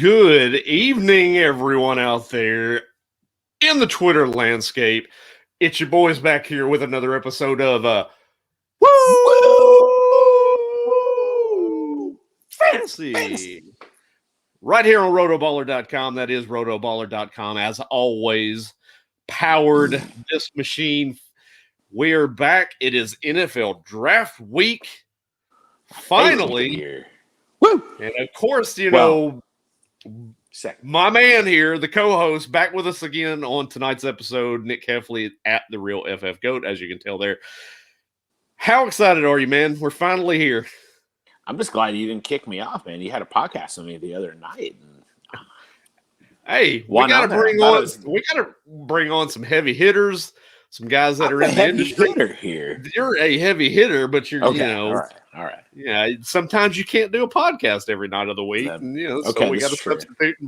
Good evening, everyone out there in the Twitter landscape. It's your boys back here with another episode of Woo Fantasy. Right here on rotoballer.com. That is rotoballer.com. As always, powered this machine. We're back. It is NFL draft week. Finally. Woo! And of course, my man here, the co-host, back with us again on tonight's episode, Nick Heffley at The Real FF Goat, as you can tell there. How excited are you, man? We're finally here. I'm just glad you didn't kick me off, man. You had a podcast with me the other night. Hey, we gotta bring on some heavy hitters, some guys that are in the industry. Hitter here. You're a heavy hitter, but you're all right. Yeah, sometimes you can't do a podcast every night of the week, so we got to substitute and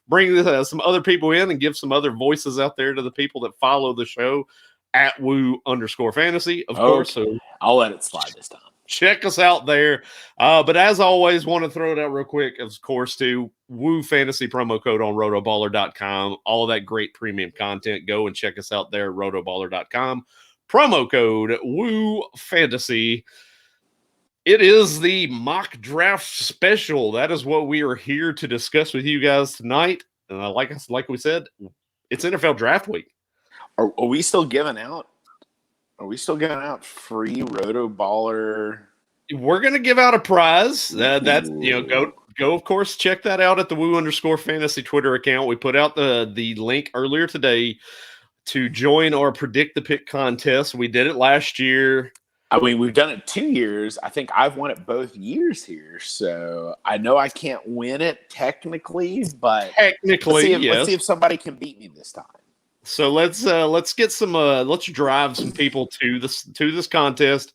bring some other people in and give some other voices out there to the people that follow the show at Woo_fantasy, of course. So I'll let it slide this time. Check us out there. But as always, want to throw it out real quick, of course, to Woo Fantasy promo code on rotoballer.com. All of that great premium content. Go and check us out there at rotoballer.com. Promo code Woo Fantasy. It is the mock draft special. That is what we are here to discuss with you guys tonight. Like we said, it's NFL draft week. Are we still giving out? Are we still giving out free Rotoballer? We're going to give out a prize. Go of course, check that out at the Woo_fantasy Twitter account. We put out the link earlier today to join our Predict the Pick contest. We did it last year. I mean, we've done it 2 years. I think I've won it both years here. So I know I can't win it technically, but let's see if somebody can beat me this time. So let's get some let's drive some people to this contest.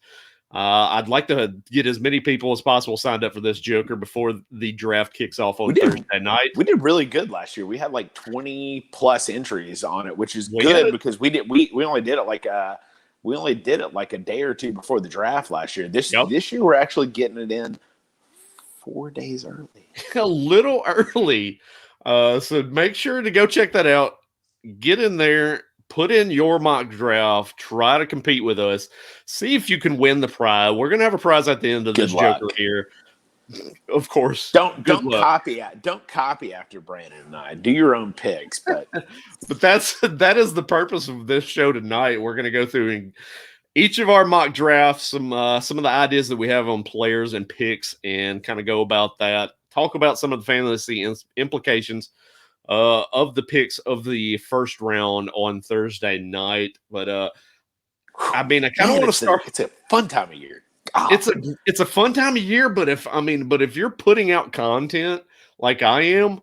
I'd like to get as many people as possible signed up for this joker before the draft kicks off on Thursday night. We did really good last year. We had like 20 plus entries on it, which is good because we only did it like a day or two before the draft last year. This year we're actually getting it in 4 days early. A little early. So make sure to go check that out. Get in there, put in your mock draft, try to compete with us, see if you can win the prize. We're gonna have a prize at the end of this joker here. Of course. Don't copy after Brandon and I. Do your own picks, but but that is the purpose of this show tonight. We're gonna go through each of our mock drafts, some of the ideas that we have on players and picks, and kind of go about that. Talk about some of the fantasy implications of the picks of the first round on Thursday night. But I mean, I kind of want to start. It's a fun time of year. It's a fun time of year, but if you're putting out content like I am,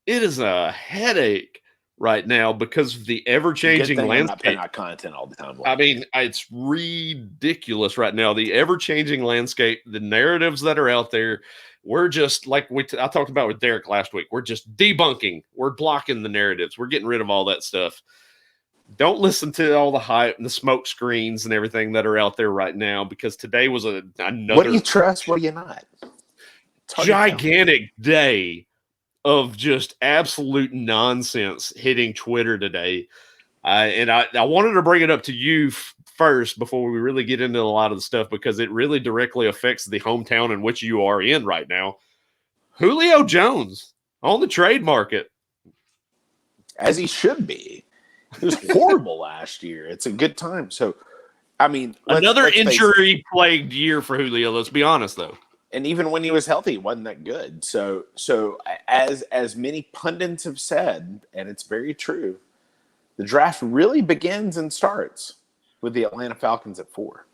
it is a headache right now because of the ever-changing landscape. Not putting out content all the time. I mean, it's ridiculous right now. The ever-changing landscape, the narratives that are out there. We're just like I talked about with Derek last week. We're just debunking. We're blocking the narratives. We're getting rid of all that stuff. Don't listen to all the hype and the smoke screens and everything that are out there right now because today was another. What do you trust? What do you not? Gigantic day of just absolute nonsense hitting Twitter today. And I wanted to bring it up to you first before we really get into a lot of the stuff because it really directly affects the hometown in which you are in right now. Julio Jones on the trade market. As he should be. It was horrible last year. It's a good time. So, I mean, another injury-plagued year for Julio. Let's be honest, though. And even when he was healthy, it wasn't that good. So as many pundits have said, and it's very true, the draft really begins and starts with the Atlanta Falcons at 4.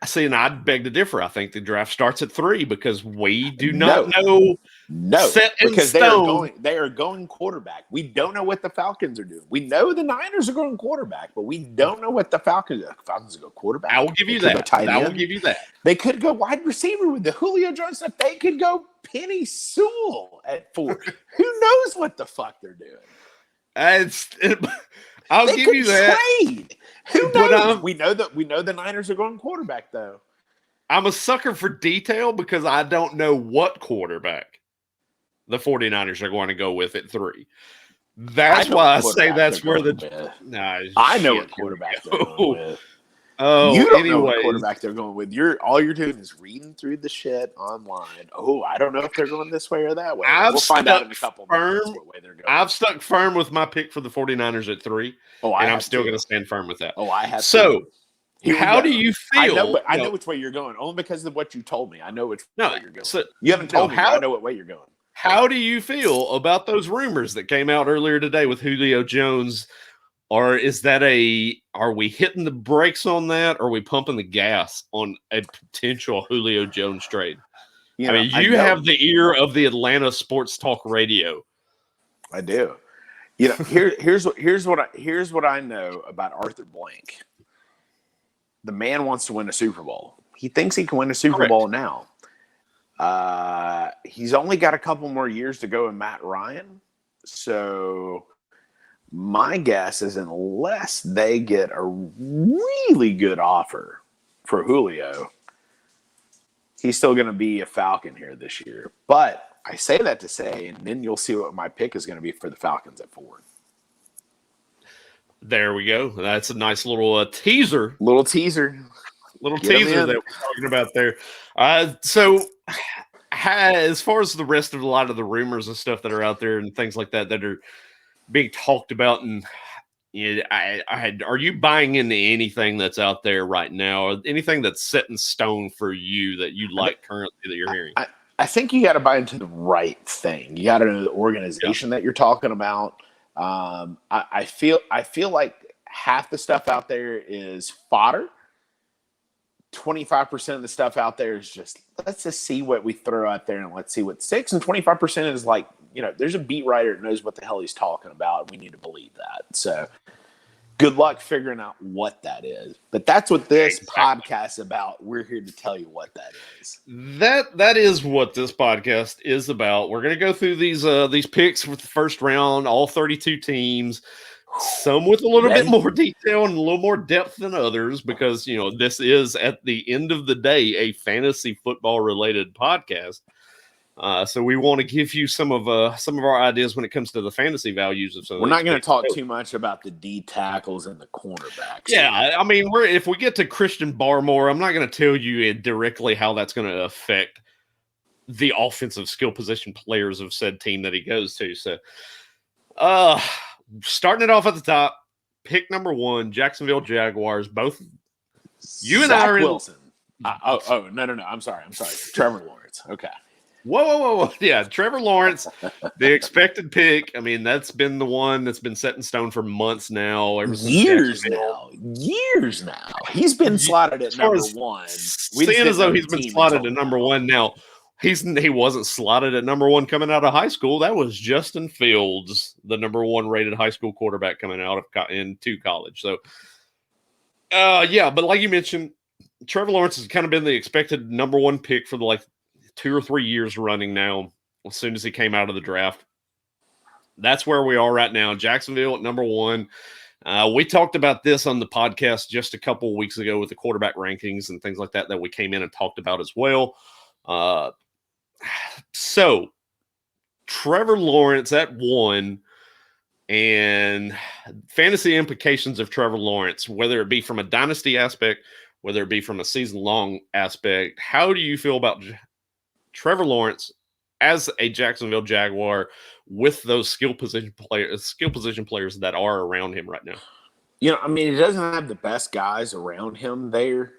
I see, and I'd beg to differ. I think the draft starts at 3 because we do not know. No, set in because stone. They are going quarterback. We don't know what the Falcons are doing. We know the Niners are going quarterback, but we don't know what the Falcons are. Falcons go quarterback. I will give you that. I will give you that. They could go wide receiver with the Julio Jones stuff. They could go Penny Sewell at 4. Who knows what the fuck they're doing? I'll give you that. Trade. Who knows? We know the Niners are going quarterback though. I'm a sucker for detail because I don't know what quarterback. the 49ers are going to go with at 3. That's why I say that's where the I know what quarterback they're going with. Oh, you don't know what quarterback they're going with. All you're doing is reading through the shit online. Oh, I don't know if they're going this way or that way. We'll find out in a couple minutes what way they're going. I've stuck firm with my pick for the 49ers at 3. And I'm still going to stand firm with that. Oh, I have. So, how do you feel? I know which way you're going, only because of what you told me. I know which way you're going. So, you haven't told me, but I know what way you're going. How do you feel about those rumors that came out earlier today with Julio Jones? Or is that are we hitting the brakes on that? Or are we pumping the gas on a potential Julio Jones trade? You have the ear of the Atlanta sports talk radio. I do. Here's what I know about Arthur Blank. The man wants to win a Super Bowl. He thinks he can win a Super Bowl now. He's only got a couple more years to go in Matt Ryan. So my guess is unless they get a really good offer for Julio, he's still going to be a Falcon here this year. But I say that to say, and then you'll see what my pick is going to be for the Falcons at 4. There we go. That's a nice little teaser. Little teaser that we're talking about there. So as far as the rest of a lot of the rumors and stuff that are out there and things like that are being talked about, and are you buying into anything that's out there right now, or anything that's set in stone for you that you like currently that you're hearing? I think you got to buy into the right thing. You got to know the organization that you're talking about. I feel like half the stuff out there is fodder. 25% of the stuff out there is just, let's just see what we throw out there and let's see what sticks. And 25% is like, there's a beat writer that knows what the hell he's talking about. We need to believe that. So good luck figuring out what that is. But that's what this podcast is about. We're here to tell you what that is. That is what this podcast is about. We're going to go through these picks for the first round, all 32 teams. Some with a little bit more detail and a little more depth than others, because this is at the end of the day a fantasy football related podcast. So we want to give you some of our ideas when it comes to the fantasy values of some. We're not going to talk too much about the D tackles and the cornerbacks. Yeah, I mean, if we get to Christian Barmore, I'm not going to tell you directly how that's going to affect the offensive skill position players of said team that he goes to. So, starting it off at the top, pick number 1, Jacksonville Jaguars. Both you and I are Wilson. No. I'm sorry. Trevor Lawrence. Okay. Whoa. Yeah, Trevor Lawrence, the expected pick. I mean, that's been the one that's been set in stone for months now. Years now. He's been slotted at number 1. Seeing as though he's been slotted at number 1 now. He wasn't slotted at number 1 coming out of high school. That was Justin Fields, the number 1 rated high school quarterback coming out into college. So, but like you mentioned, Trevor Lawrence has kind of been the expected number 1 pick for the 2 or 3 years running now. As soon as he came out of the draft, that's where we are right now. Jacksonville at number 1. We talked about this on the podcast just a couple of weeks ago with the quarterback rankings and things like that we came in and talked about as well. So Trevor Lawrence at 1, and fantasy implications of Trevor Lawrence, whether it be from a dynasty aspect, whether it be from a season-long aspect. How do you feel about Trevor Lawrence as a Jacksonville Jaguar with those skill position players that are around him right now? He doesn't have the best guys around him there.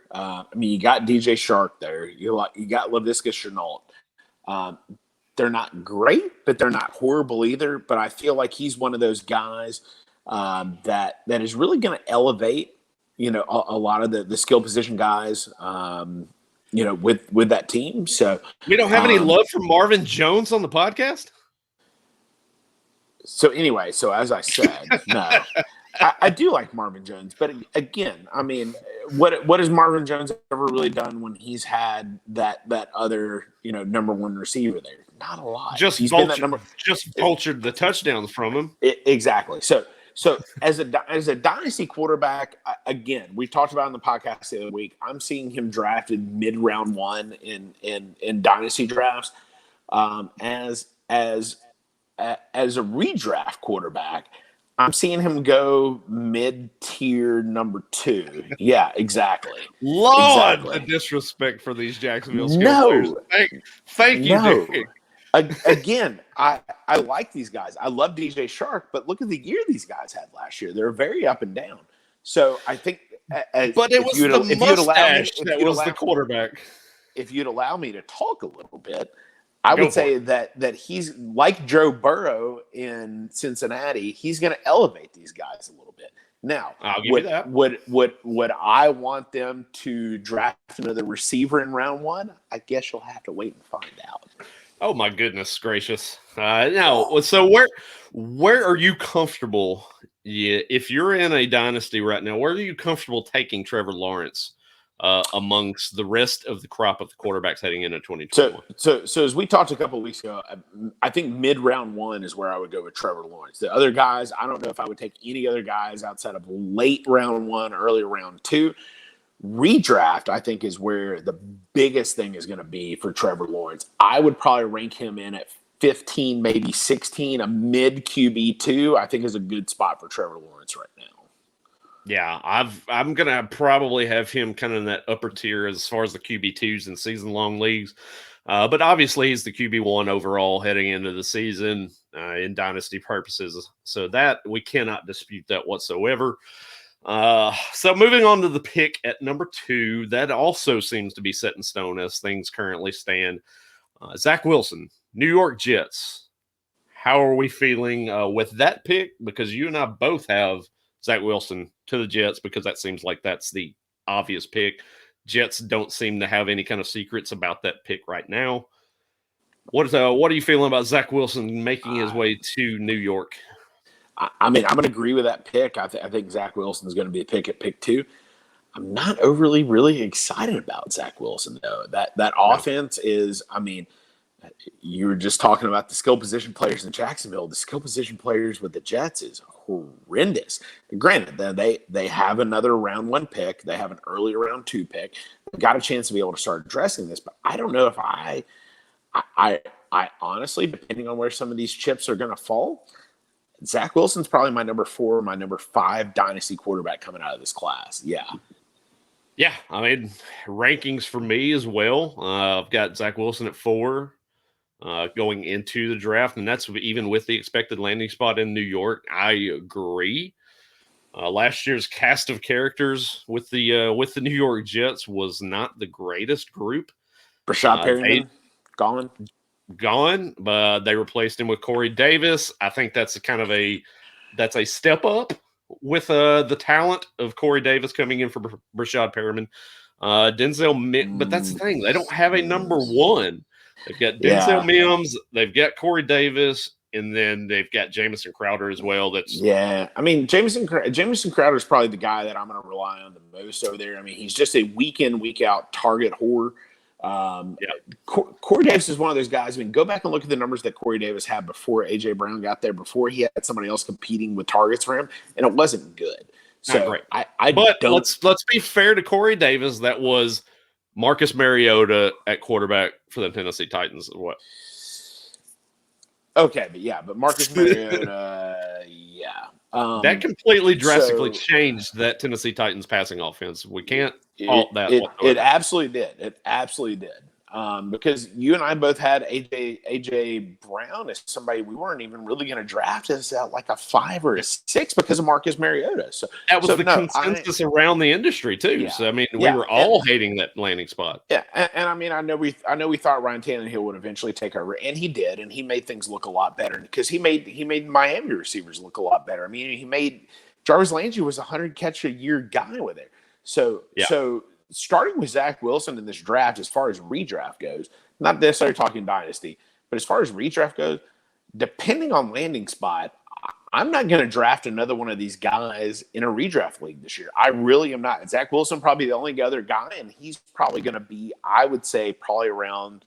You got DJ Shark there. You got Laviska Shenault. They're not great, but they're not horrible either. But I feel like he's one of those guys that is really going to elevate, a lot of the skill position guys, with that team. So we don't have any love for Marvin Jones on the podcast. So anyway, as I said, no. I do like Marvin Jones, but again, what has Marvin Jones ever really done when he's had that other number 1 receiver there? Not a lot. Just vultured the touchdowns from him. Exactly. So as a dynasty quarterback, again, we talked about in the podcast the other week. I'm seeing him drafted mid round 1 in dynasty drafts. As as a redraft quarterback, I'm seeing him go mid-tier number 2. Yeah, exactly. Lord, Exactly. the disrespect for these Jacksonville skill players. Thank you, Dick. Again, I like these guys. I love DJ Chark, but look at the year these guys had last year. They're very up and down. So I think, but it was the mustache that was the quarterback. If you'd allow me to talk a little bit, I would say that he's like Joe Burrow in Cincinnati. He's going to elevate these guys a little bit. Now, would I want them to draft another receiver in round 1? I guess you'll have to wait and find out. Oh my goodness gracious! No, so where are you comfortable? Yeah, if you're in a dynasty right now, where are you comfortable taking Trevor Lawrence amongst the rest of the crop of the quarterbacks heading into 2021? So as we talked a couple of weeks ago, I think mid round 1 is where I would go with Trevor Lawrence. The other guys, I don't know if I would take any other guys outside of late round 1, early round 2. Redraft, I think, is where the biggest thing is going to be for Trevor Lawrence. I would probably rank him in at 15, maybe 16, a mid QB2. I think is a good spot for Trevor Lawrence right now. Yeah, I'm gonna probably have him kind of in that upper tier as far as the QB2s in season-long leagues. But obviously, he's the QB1 overall heading into the season in dynasty purposes. So that we cannot dispute that whatsoever. So moving on to the pick at number 2, that also seems to be set in stone as things currently stand. Zach Wilson, New York Jets. How are we feeling with that pick? Because you and I both have Zach Wilson to the Jets because that seems like that's the obvious pick. Jets don't seem to have any kind of secrets about that pick right now. What are you feeling about Zach Wilson making his way to New York? I mean, I'm going to agree with that pick. I think Zach Wilson is going to be a pick at pick 2. I'm not overly really excited about Zach Wilson, though. That offense is, I mean, you were just talking about the skill position players in Jacksonville. The skill position players with the Jets is horrendous. Granted, they have another round 1 pick. They have an early round 2 pick. They've got a chance to be able to start addressing this, but I don't know if I honestly, depending on where some of these chips are going to fall, Zach Wilson's probably my number 4, my number 5 dynasty quarterback coming out of this class. Yeah. Yeah, I mean, rankings for me as well. I've got Zach Wilson at 4 going into the draft, and that's even with the expected landing spot in New York. I agree. Last year's cast of characters with the New York Jets was not the greatest group. Rashad Perryman gone, but they replaced him with Corey Davis. I think that's a step up with the talent of Corey Davis coming in for Rashad Perryman. Denzel, but that's the thing. They don't have a number 1. They've got Denzel Mims, they've got Corey Davis, and then they've got Jamison Crowder as well. I mean, Jamison Crowder is probably the guy that I'm going to rely on the most over there. I mean, he's just a week in, week out target whore. Corey Davis is one of those guys. I mean, go back and look at the numbers that Corey Davis had before A.J. Brown got there, before he had somebody else competing with targets for him, and it wasn't good. So let's be fair to Corey Davis. That was Marcus Mariota at quarterback for the Tennessee Titans. What? Okay, but Marcus Mariota, that completely drastically changed that Tennessee Titans passing offense. We can't alt that. It absolutely did. It absolutely did. Because you and I both had AJ Brown as somebody we weren't even really going to draft as like a 5 or a 6 because of Marcus Mariota. So that was consensus around the industry too. Yeah, so I mean, we were all hating that landing spot. Yeah, and I mean, I know we thought Ryan Tannehill would eventually take over, and he did, and he made things look a lot better because he made Miami receivers look a lot better. I mean, he made Jarvis Landry was a 100 catch a year guy with it. So starting with Zach Wilson in this draft, as far as redraft goes, not necessarily talking dynasty, but as far as redraft goes, depending on landing spot, I'm not going to draft another one of these guys in a redraft league this year. I really am not. Zach Wilson probably the only other guy, and he's probably going to be, I would say, probably around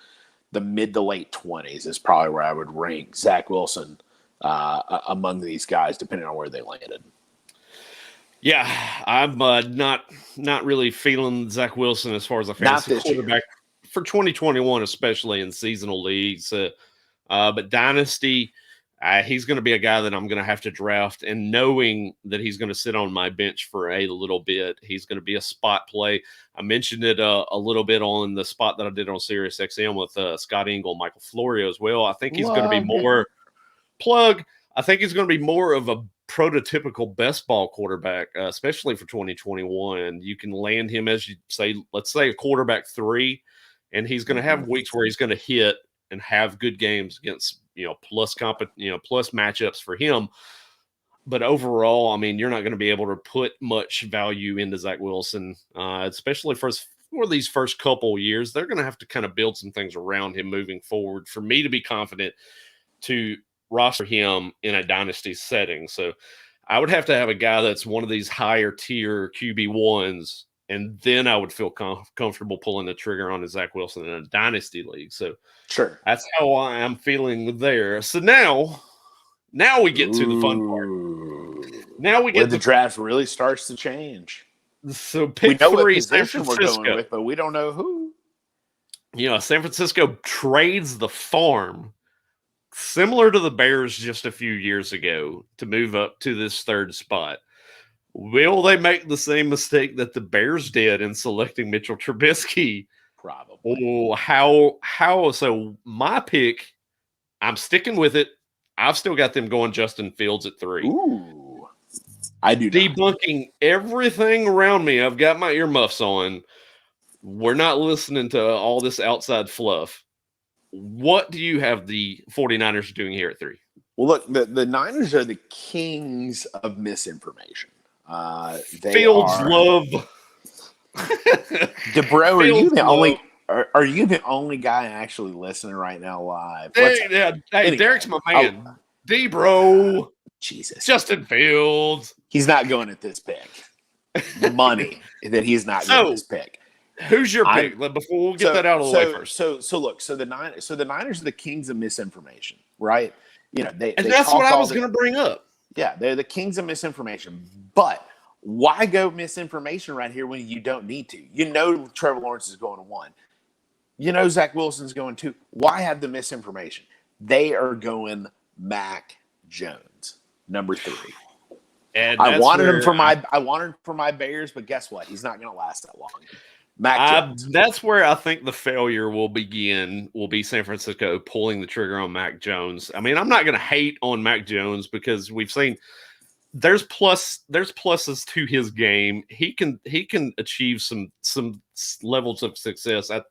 the mid to late 20s is probably where I would rank Zach Wilson among these guys, depending on where they landed. Yeah, I'm not really feeling Zach Wilson as far as a fantasy quarterback for 2021, especially in seasonal leagues. But Dynasty, he's going to be a guy that I'm going to have to draft, and knowing that he's going to sit on my bench for a little bit, he's going to be a spot play. I mentioned it a little bit on the spot that I did on Sirius XM with Scott Engel, Michael Florio as well. I think he's going to be more plug. I think he's going to be more of a prototypical best ball quarterback, especially for 2021. You can land him as you say, let's say a quarterback 3, and he's going to have weeks where he's going to hit and have good games against, plus matchups for him. But overall, I mean, you're not going to be able to put much value into Zach Wilson, especially for these first couple years. They're going to have to kind of build some things around him moving forward for me to be confident to roster him in a dynasty setting. So I would have to have a guy that's one of these higher tier QB1s, and then I would feel comfortable pulling the trigger on Zach Wilson in a dynasty league. So sure, that's how I am feeling there. So now we get to the fun part. Now we get where the draft really starts to change. So pick 3, San Francisco. We're going with, but we don't know who. San Francisco trades the farm, similar to the Bears just a few years ago, to move up to this 3rd spot. Will they make the same mistake that the Bears did in selecting Mitchell Trubisky? Probably. Oh, how? So my pick, I'm sticking with it. I've still got them going Justin Fields at 3. Ooh, I do. Debunking everything around me. I've got my earmuffs on. We're not listening to all this outside fluff. What do you have the 49ers doing here at 3? Well, look, the Niners are the kings of misinformation. Fields love. DeBro, are you the only guy actually listening right now live? Hey, Derek's my man. D-bro. Jesus. Justin Fields. He's not going at this pick. Money that he's not going at this pick. Who's your pick? Before we'll get that out of the way first. So the Niners are the kings of misinformation, right? That's what I was going to bring up. Yeah, they're the kings of misinformation. But why go misinformation right here when you don't need to? Trevor Lawrence is going to 1. Zach Wilson's going 2. Why have the misinformation? They are going Mac Jones, number 3. And I wanted him for my Bears, but guess what? He's not going to last that long. That's where I think the failure will begin. Will be San Francisco pulling the trigger on Mac Jones. I mean, I'm not going to hate on Mac Jones because we've seen there's pluses to his game. He can achieve some levels of success at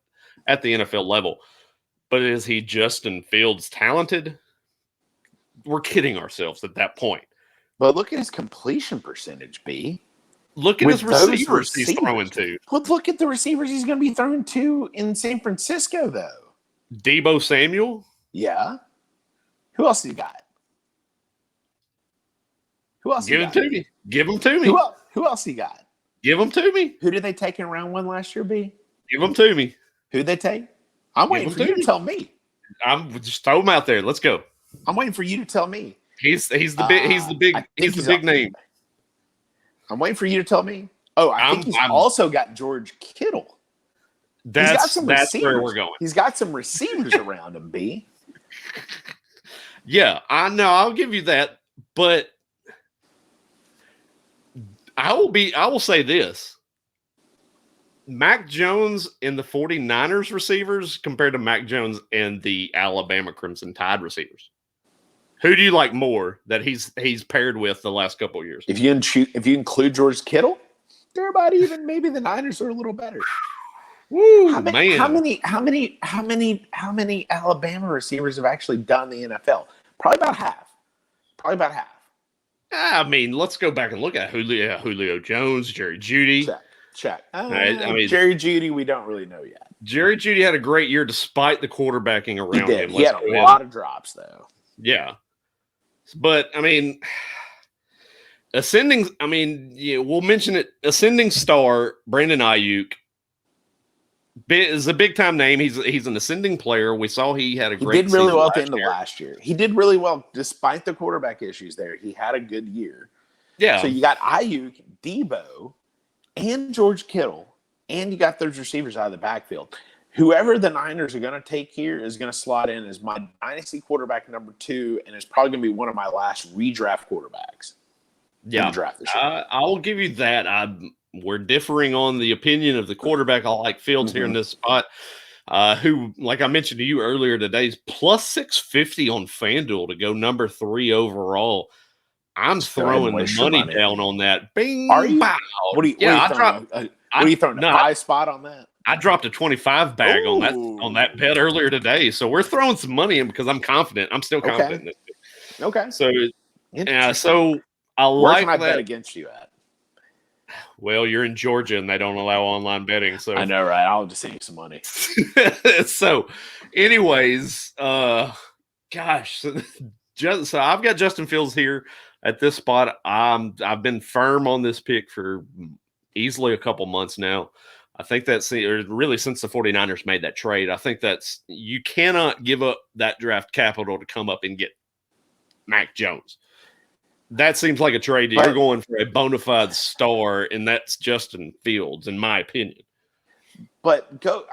the NFL level. But is he Justin Fields talented? We're kidding ourselves at that point. But look at his completion percentage, B. Look at his receivers he's throwing to. But look at the receivers he's going to be throwing to in San Francisco, though. Deebo Samuel? Yeah. Who else you got? Give him to me. Give him to me. Who else you got? Give him to me. Who did they take in round 1 last year, B? Give him to me. Who'd they take? I'm waiting for you to tell me. I'm just throw him out there. Let's go. I'm waiting for you to tell me. He's the big name. I'm waiting for you to tell me. Oh, I think he's also got George Kittle. That's where we're going. He's got some receivers around him, B. Yeah, I know. I'll give you that. But I will say this. Mac Jones and the 49ers receivers compared to Mac Jones and the Alabama Crimson Tide receivers. Who do you like more that he's paired with the last couple of years? If you include George Kittle, they're about even. Maybe the Niners are a little better. Woo, how many Alabama receivers have actually done the NFL? Probably about half. I mean, let's go back and look at Julio Jones, Jerry Jeudy. Check. Jerry Jeudy, we don't really know yet. Jerry Jeudy had a great year despite the quarterbacking around him. He had a lot of drops, though. Yeah. But, I mean, we'll mention it. Ascending star, Brandon Ayuk, is a big-time name. He's an ascending player. We saw he had a great He did really well at the end of last year. He did really well despite the quarterback issues there. He had a good year. Yeah. So you got Ayuk, Deebo, and George Kittle, and you got those receivers out of the backfield. whoever the Niners are going to take here is going to slot in as my dynasty quarterback number 2, and it's probably going to be one of my last redraft quarterbacks. Yeah, in the draft this year. I'll give you that. We're differing on the opinion of the quarterback. I like Fields here in this spot. Who, like I mentioned to you earlier today, is plus 650 on FanDuel to go number 3 overall. I'm throwing the money down on that. Bing! Are you? Bow. What are you throwing? A 5 spot on that? I dropped a 25 bag on that bet earlier today. So we're throwing some money in because I'm confident. I'm still confident in this. Okay. So I Where like can I that. bet against you at? Well, you're in Georgia and they don't allow online betting. So I know, right? I'll just save some money. So, anyways, gosh, so I've got Justin Fields here at this spot. I've been firm on this pick for easily a couple months now. I think that's really since the 49ers made that trade. I think you cannot give up that draft capital to come up and get Mac Jones. That seems like a trade that you're going for a bona fide star, and that's Justin Fields, in my opinion. But go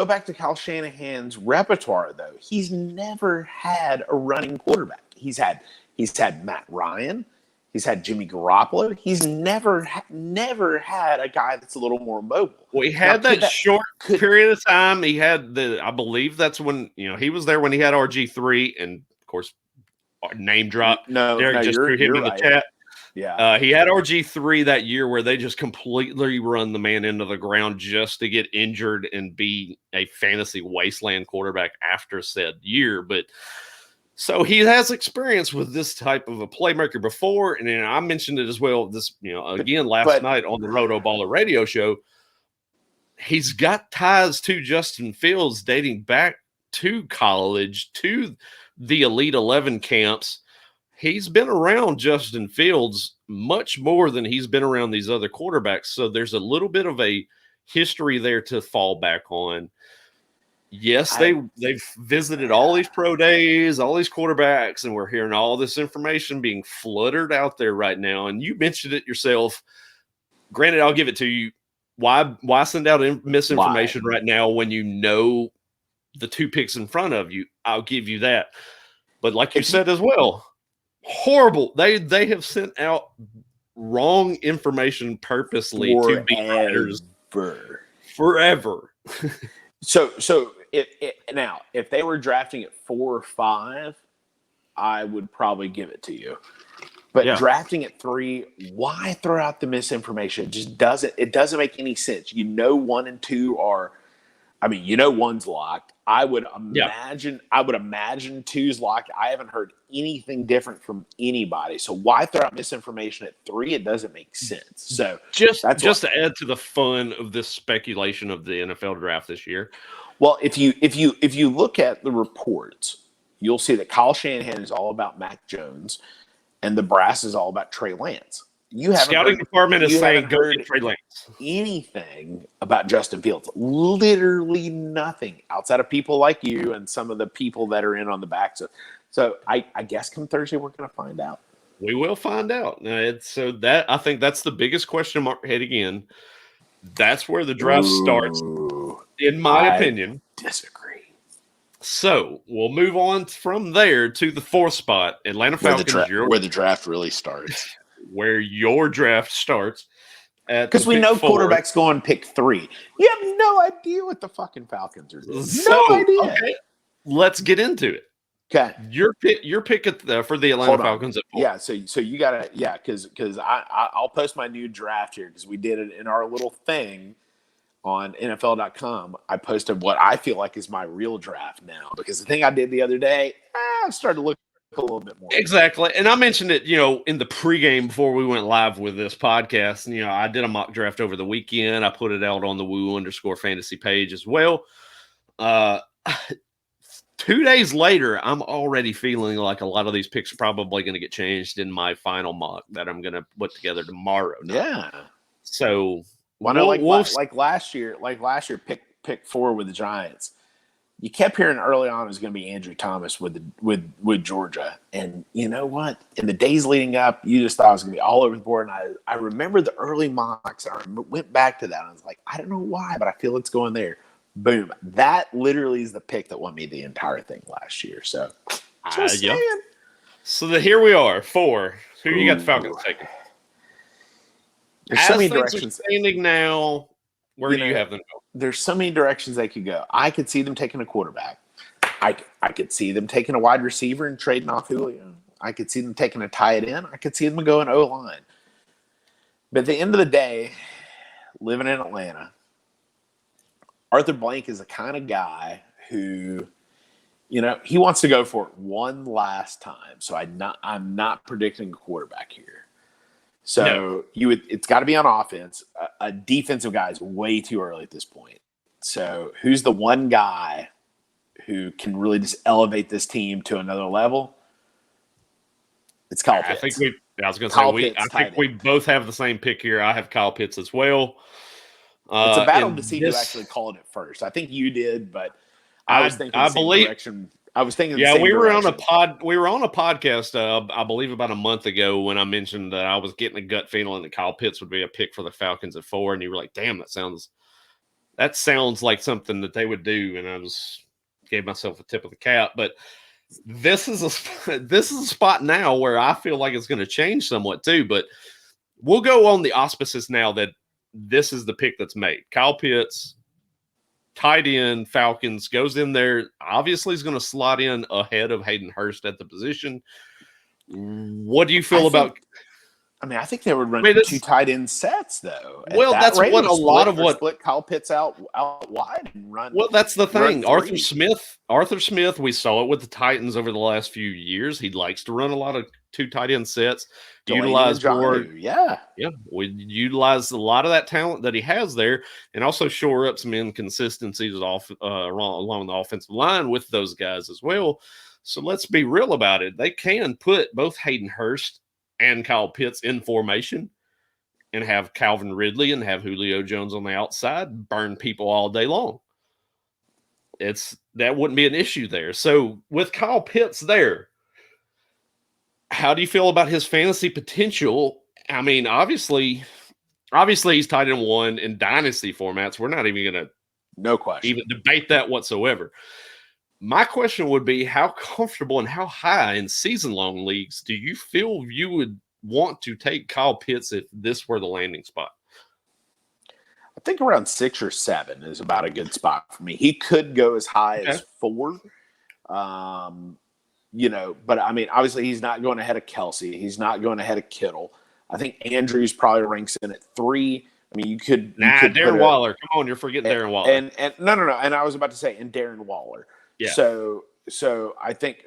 back to Kyle Shanahan's repertoire, though. He's never had a running quarterback. He's had Matt Ryan. He's had Jimmy Garoppolo. He's never had a guy that's a little more mobile. Well, he had short period of time. He had I believe that's when he was there when he had RG3, and of course. Name drop. Derek just threw him in the chat. Yeah. He had RG3 that year where they just completely run the man into the ground just to get injured and be a fantasy wasteland quarterback after said year. But so he has experience with this type of a playmaker before. And then I mentioned it as well. Last night on the Roto Baller radio show, he's got ties to Justin Fields dating back to college, to the Elite 11 camps. He's been around Justin Fields much more than he's been around these other quarterbacks. So there's a little bit of a history there to fall back on. Yes, they've visited all these pro days, all these quarterbacks, and we're hearing all this information being fluttered out there right now. And you mentioned it yourself. Granted, I'll give it to you. Why send out misinformation right now when you know the 2 picks in front of you? I'll give you that. But like you said as well, horrible. They have sent out wrong information purposely to be writers forever. So if they were drafting at 4 or 5, I would probably give it to you. But drafting at 3, why throw out the misinformation? It doesn't make any sense. 1 and 2 are. One's locked. I would imagine 2's locked. I haven't heard anything different from anybody. So why throw out misinformation at 3? It doesn't make sense. So just to add to the fun of this speculation of the NFL draft this year. Well, if you look at the reports, you'll see that Kyle Shanahan is all about Mac Jones, and the brass is all about Trey Lance. Scouting department is saying go get Trey Lance. Anything about Justin Fields? Literally nothing outside of people like you and some of the people that are in on the back. So I guess come Thursday we're going to find out. We will find out. I think that's the biggest question mark heading in. That's where the draft starts, in my opinion. Disagree. So we'll move on from there to the 4th spot, Atlanta Falcons. Where the draft really starts. Where your draft starts. Because we know 4. Quarterbacks going pick 3. You have no idea what the fucking Falcons are doing. No idea. Okay. Let's get into it. Okay. Your pick for the Atlanta Falcons at 4. Yeah, so you got to, because I'll post my new draft here because we did it in our little thing on NFL.com. I posted what I feel like is my real draft now because the thing I did the other day, I started to look a little bit more. Exactly. And I mentioned it, in the pregame before we went live with this podcast. I did a mock draft over the weekend. I put it out on the Woo_fantasy page as well. 2 days later, I'm already feeling like a lot of these picks are probably going to get changed in my final mock that I'm going to put together tomorrow night. Yeah. So like last year, pick 4 with the Giants. You kept hearing early on it was going to be Andrew Thomas with Georgia. And you know what? In the days leading up, you just thought it was going to be all over the board. And I remember the early mocks. I went back to that. And I was like, I don't know why, but I feel it's going there. Boom. That literally is the pick that won me the entire thing last year. So, just saying. Yeah. So here we are, 4. Who you got the Falcons taking? There's so many directions. Standing now, where do you have them go? There's so many directions they could go. I could see them taking a quarterback. I could see them taking a wide receiver and trading off Julio. I could see them taking a tight end. I could see them going O-line. But at the end of the day, living in Atlanta, Arthur Blank is the kind of guy who, he wants to go for it one last time. So I'm not predicting a quarterback here. So it's got to be on offense. A defensive guy is way too early at this point. So who's the one guy who can really just elevate this team to another level? It's Kyle Pitts. I think we both have the same pick here. I have Kyle Pitts as well. It's a battle to see who actually called it first. I think you did, but I was thinking the same direction. I was thinking the same direction. We were on a podcast, I believe about a month ago, when I mentioned that I was getting a gut feeling that Kyle Pitts would be a pick for the Falcons at 4, and you were like, "Damn, that sounds like something that they would do," and I gave myself a tip of the cap. But this is a spot now where I feel like it's going to change somewhat too. But we'll go on the auspices now that this is the pick that's made. Kyle Pitts, tight end, Falcons, goes in there. Obviously, he's going to slot in ahead of Hayden Hurst at the position. What do you feel about? I think they would run 2 tight end sets, though. That's what a lot of what split Kyle Pitts out wide and run. Well, that's the thing. Arthur Smith, we saw it with the Titans over the last few years. He likes to run a lot of 2 tight end sets. Utilize more. We utilize a lot of that talent that he has there, and also shore up some inconsistencies along the offensive line with those guys as well. So let's be real about it. They can put both Hayden Hurst and Kyle Pitts in formation and have Calvin Ridley and have Julio Jones on the outside burn people all day long. That wouldn't be an issue there. So with Kyle Pitts there, how do you feel about his fantasy potential? Obviously he's tight end 1 in dynasty formats. We're not even going to no question even debate that whatsoever. My question would be, how comfortable and how high in season-long leagues do you feel you would want to take Kyle Pitts if this were the landing spot? I think around 6 or 7 is about a good spot for me. He could go as high as 4. But obviously he's not going ahead of Kelsey. He's not going ahead of Kittle. I think Andrews probably ranks in at 3. You could Darren Waller. Come on, you're forgetting Darren Waller. And no. And I was about to say, and Darren Waller. Yeah. So I think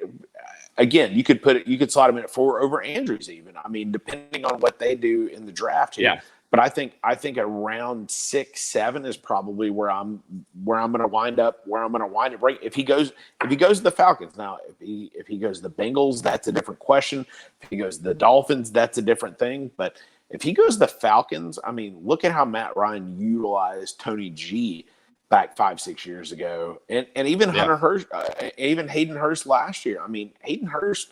again, you could slot him in at 4 over Andrews even. Depending on what they do in the draft here. Yeah. But I think around 6, 7 is probably where I'm going to wind up. Right. If he goes to the Falcons now, if he goes to the Bengals, that's a different question. If he goes to the Dolphins, that's a different thing. But if he goes to the Falcons, look at how Matt Ryan utilized Tony G back 5-6 years ago, and even Hunter Hurst, even Hayden Hurst last year. Hayden Hurst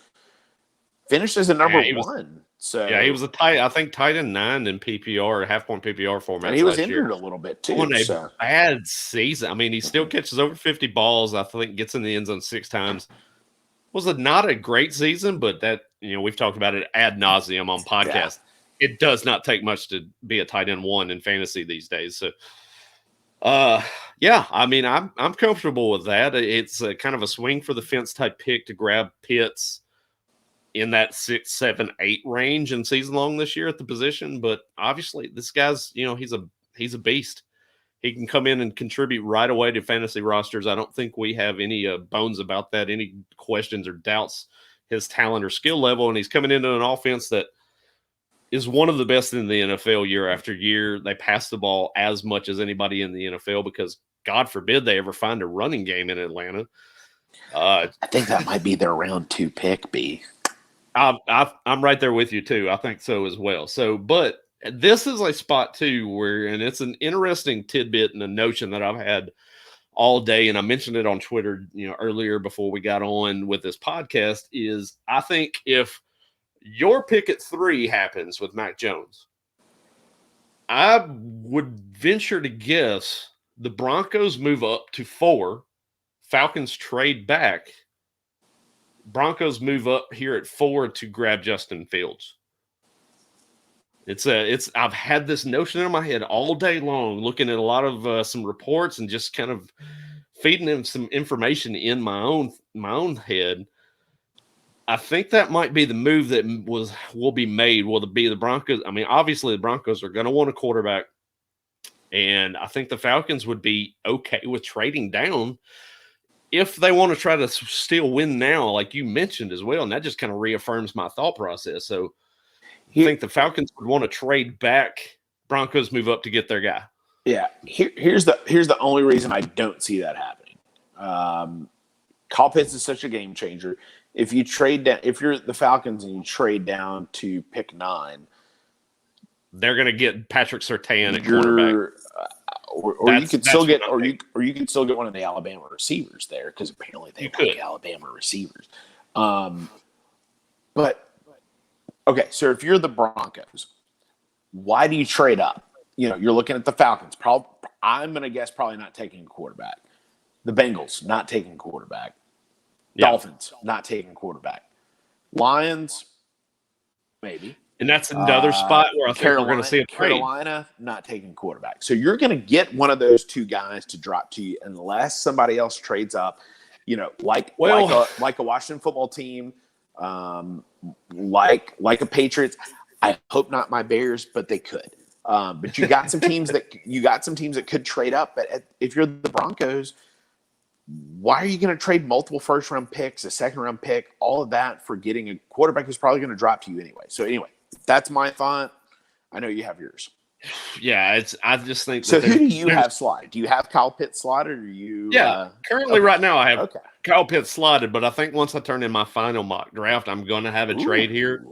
finished as a number 1. So he was tight end 9 in PPR, half-point PPR format. And he was injured a little bit too. On a bad season. He still catches over 50 balls. I think gets in the end zone 6 times. Was not a great season, but that we've talked about it ad nauseum on podcasts. Yeah. It does not take much to be a tight end 1 in fantasy these days. So. I'm comfortable with that. It's a kind of a swing for the fence type pick to grab Pitts in that 6, 7, 8 range in season long this year at the position. But obviously this guy's, he's a beast. He can come in and contribute right away to fantasy rosters. I don't think we have any bones about that, any questions or doubts his talent or skill level. And he's coming into an offense that is one of the best in the NFL year after year. They pass the ball as much as anybody in the NFL because God forbid they ever find a running game in Atlanta. I think that might be their round 2 pick, B. I'm right there with you too. I think so as well. So, but this is a spot too and it's an interesting tidbit and a notion that I've had all day. And I mentioned it on Twitter, earlier before we got on with this podcast is I think if your pick at 3 happens with Mac Jones, I would venture to guess The Broncos move up to 4. Falcons trade back. Broncos move up here at 4 to grab Justin Fields. I've had this notion in my head all day long, looking at a lot of some reports and just kind of feeding them some information in my own head. I think that might be the move that will be made. Will be the Broncos? I mean, obviously the Broncos are going to want a quarterback, and I think the Falcons would be okay with trading down if they want to try to still win now, like you mentioned as well. And that just kind of reaffirms my thought process. So I think the Falcons would want to trade back. Broncos move up to get their guy. Yeah. Here's the only reason I don't see that happening. Kyle Pitts is such a game changer. If you trade down, if you're the Falcons and you trade down to pick 9, they're going to get Patrick Surtain at quarterback. Or you could still get, or you could still get one of the Alabama receivers there, because apparently they like Alabama receivers. But okay, so if you're the Broncos, why do you trade up? You know, you're looking at the Falcons. I'm going to guess probably not taking a quarterback. The Bengals not taking a quarterback. Dolphins not taking a quarterback. Lions, maybe. And that's another spot where I think we're going to see a trade. Carolina not taking quarterback. So you're going to get one of those 2 guys to drop to you unless somebody else trades up, you know, like a Washington football team, like a Patriots. I hope not my Bears, but they could. But you got some teams that could trade up. But if you're the Broncos, why are you going to trade multiple first-round picks, a second-round pick, all of that for getting a quarterback who's probably going to drop to you anyway? So anyway, that's my thought. I know you have yours. Yeah, I just think. So who do you have slotted? Do you have Kyle Pitts slotted, or you? Yeah, currently right now I have Kyle Pitts slotted, but I think once I turn in my final mock draft, I'm going to have a trade here,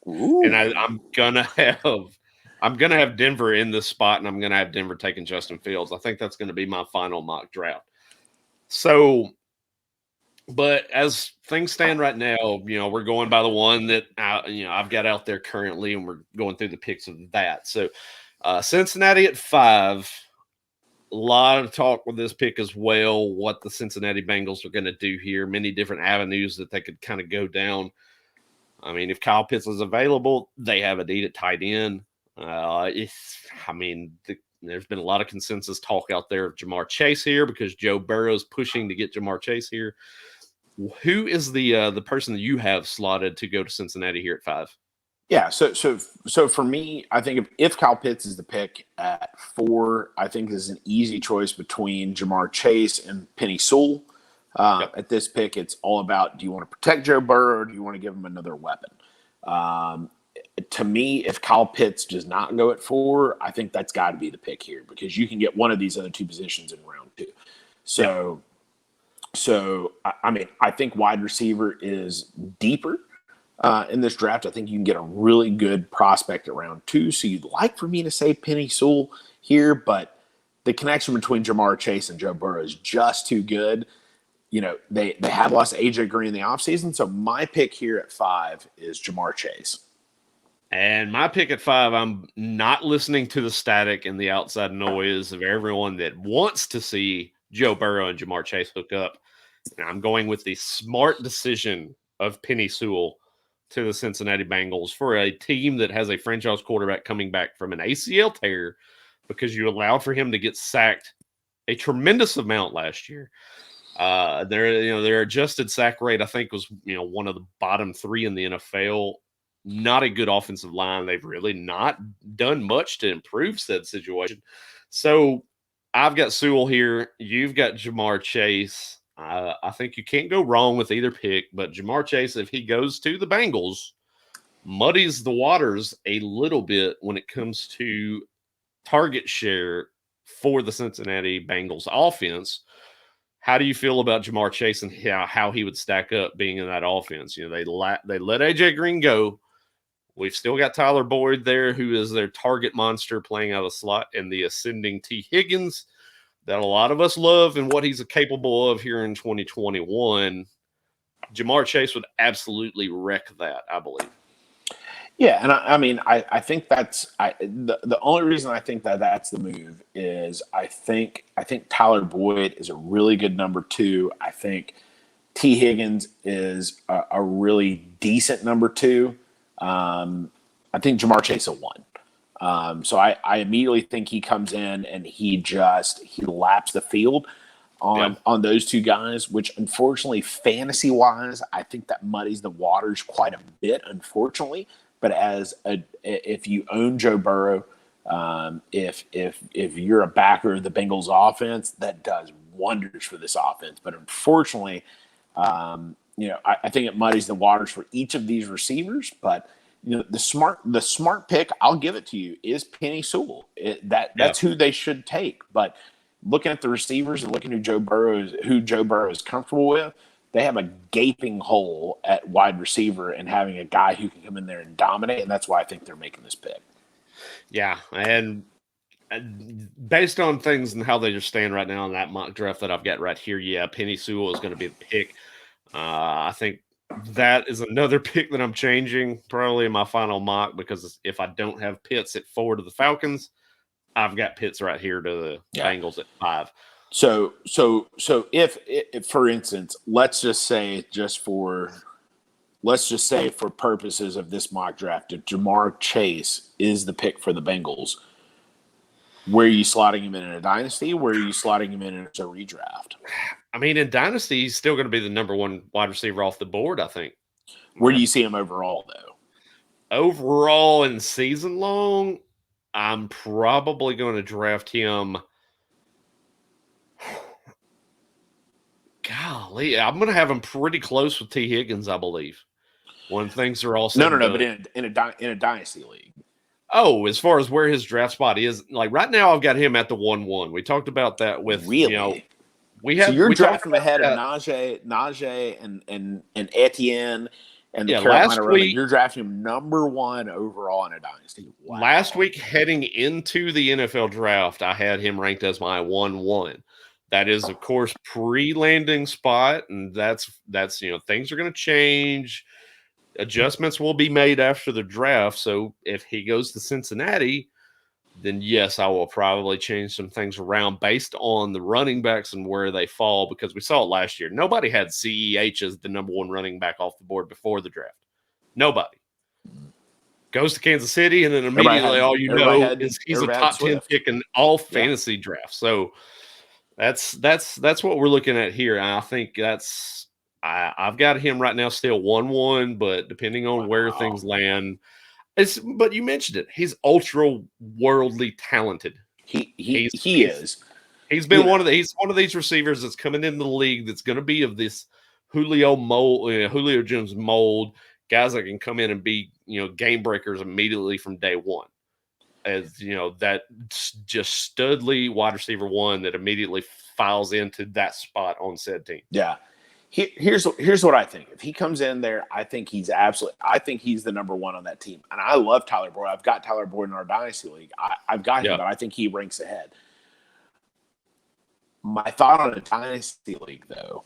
and I'm gonna have Denver in this spot, and I'm gonna have Denver taking Justin Fields. I think that's going to be my final mock draft. So, but as things stand right now, you know, we're going by the one that I've got out there currently, and we're going through the picks of that. So, Cincinnati at 5. A lot of talk with this pick as well. What the Cincinnati Bengals are going to do here? Many different avenues that they could kind of go down. I mean, if Kyle Pitts is available, they have a need at tight end. There's been a lot of consensus talk out there of Jamar Chase here because Joe Burrow's pushing to get Jamar Chase here. Who is the person that you have slotted to go to Cincinnati here at 5? Yeah, so for me, I think if Kyle Pitts is the pick at 4, I think this is an easy choice between Jamar Chase and Penei Sewell. At this pick, it's all about, do you want to protect Joe Burrow or do you want to give him another weapon? To me, if Kyle Pitts does not go at 4, I think that's got to be the pick here because you can get one of these other 2 positions in round 2. So I mean, I think wide receiver is deeper in this draft. I think you can get a really good prospect at round 2. So you'd like for me to say Penei Sewell here, but the connection between Jamar Chase and Joe Burrow is just too good. You know, they have lost AJ Green in the offseason. So my pick here at 5 is Jamar Chase. And my pick at 5, I'm not listening to the static and the outside noise of everyone that wants to see Joe Burrow and Jamar Chase hook up. And I'm going with the smart decision of Penei Sewell to the Cincinnati Bengals for a team that has a franchise quarterback coming back from an ACL tear because you allowed for him to get sacked a tremendous amount last year. Their adjusted sack rate, I think, was one of the bottom 3 in the NFL. Not a good offensive line. They've really not done much to improve said situation. So I've got Sewell here. You've got Jamar Chase. I think you can't go wrong with either pick, but Jamar Chase, if he goes to the Bengals, muddies the waters a little bit when it comes to target share for the Cincinnati Bengals offense. How do you feel about Jamar Chase and how he would stack up being in that offense? They let AJ Green go. We've still got Tyler Boyd there, who is their target monster playing out of the slot, and the ascending T. Higgins that a lot of us love and what he's capable of here in 2021. Jamar Chase would absolutely wreck that, I believe. Yeah, and I mean, I think the only reason I think that that's the move is I think Tyler Boyd is a really good number two. I think T. Higgins is a really decent number two. I think Jamar Chase a one. So I immediately think he comes in and he laps the field on those two guys, which unfortunately fantasy wise, I think that muddies the waters quite a bit, unfortunately. But if you own Joe Burrow, if you're a backer of the Bengals offense, that does wonders for this offense. But unfortunately, I think it muddies the waters for each of these receivers. But the smart pick, I'll give it to you, is Penny Sewell. That's who they should take. But looking at the receivers and looking who Joe Burrow is comfortable with, they have a gaping hole at wide receiver and having a guy who can come in there and dominate, and that's why I think they're making this pick. Yeah, and based on things and how they just stand right now in that mock draft that I've got right here, Penny Sewell is going to be the pick. I think that is another pick that I'm changing probably in my final mock, because if I don't have Pitts at 4 to the Falcons, I've got Pitts right here to the Bengals at 5. So if for instance, let's just say for purposes of this mock draft, if Jamar Chase is the pick for the Bengals, where are you slotting him in a dynasty? Where are you slotting him in as a redraft? I mean, in dynasty, he's still going to be the number one wide receiver off the board, I think. Where do you see him overall, though? Overall and season long, I'm probably going to draft him. Golly, I'm going to have him pretty close with T. Higgins, I believe, when things are all said. No, but in a dynasty league. Oh, as far as where his draft spot is, like right now, I've got him at the 1-1. We talked about that with really. So you're drafting ahead of Najee and Etienne and the Carolina running. You're drafting him number 1 overall in a dynasty. Wow. Last week, heading into the NFL draft, I had him ranked as my 1-1. That is, of course, pre-landing spot, and that's things are going to change. Adjustments will be made after the draft. So if he goes to Cincinnati, then yes, I will probably change some things around based on the running backs and where they fall, because we saw it last year. Nobody had CEH as the number 1 running back off the board before the draft. Nobody. Goes to Kansas City, and then immediately all you know is he's a top 10 pick in all fantasy drafts. So that's what we're looking at here. And I think I've got him right now still 1-1, but depending on where things land, but you mentioned it. He's ultra worldly talented. He is. He's been one of these receivers that's coming into the league that's going to be of this Julio Jones mold, guys that can come in and be game breakers immediately from day one. As that just studly wide receiver 1 that immediately files into that spot on said team. Yeah. Here's what I think. If he comes in there, I think he's the number 1 on that team. And I love Tyler Boyd. I've got Tyler Boyd in our dynasty league. I've got him, but I think he ranks ahead. My thought on a dynasty league, though,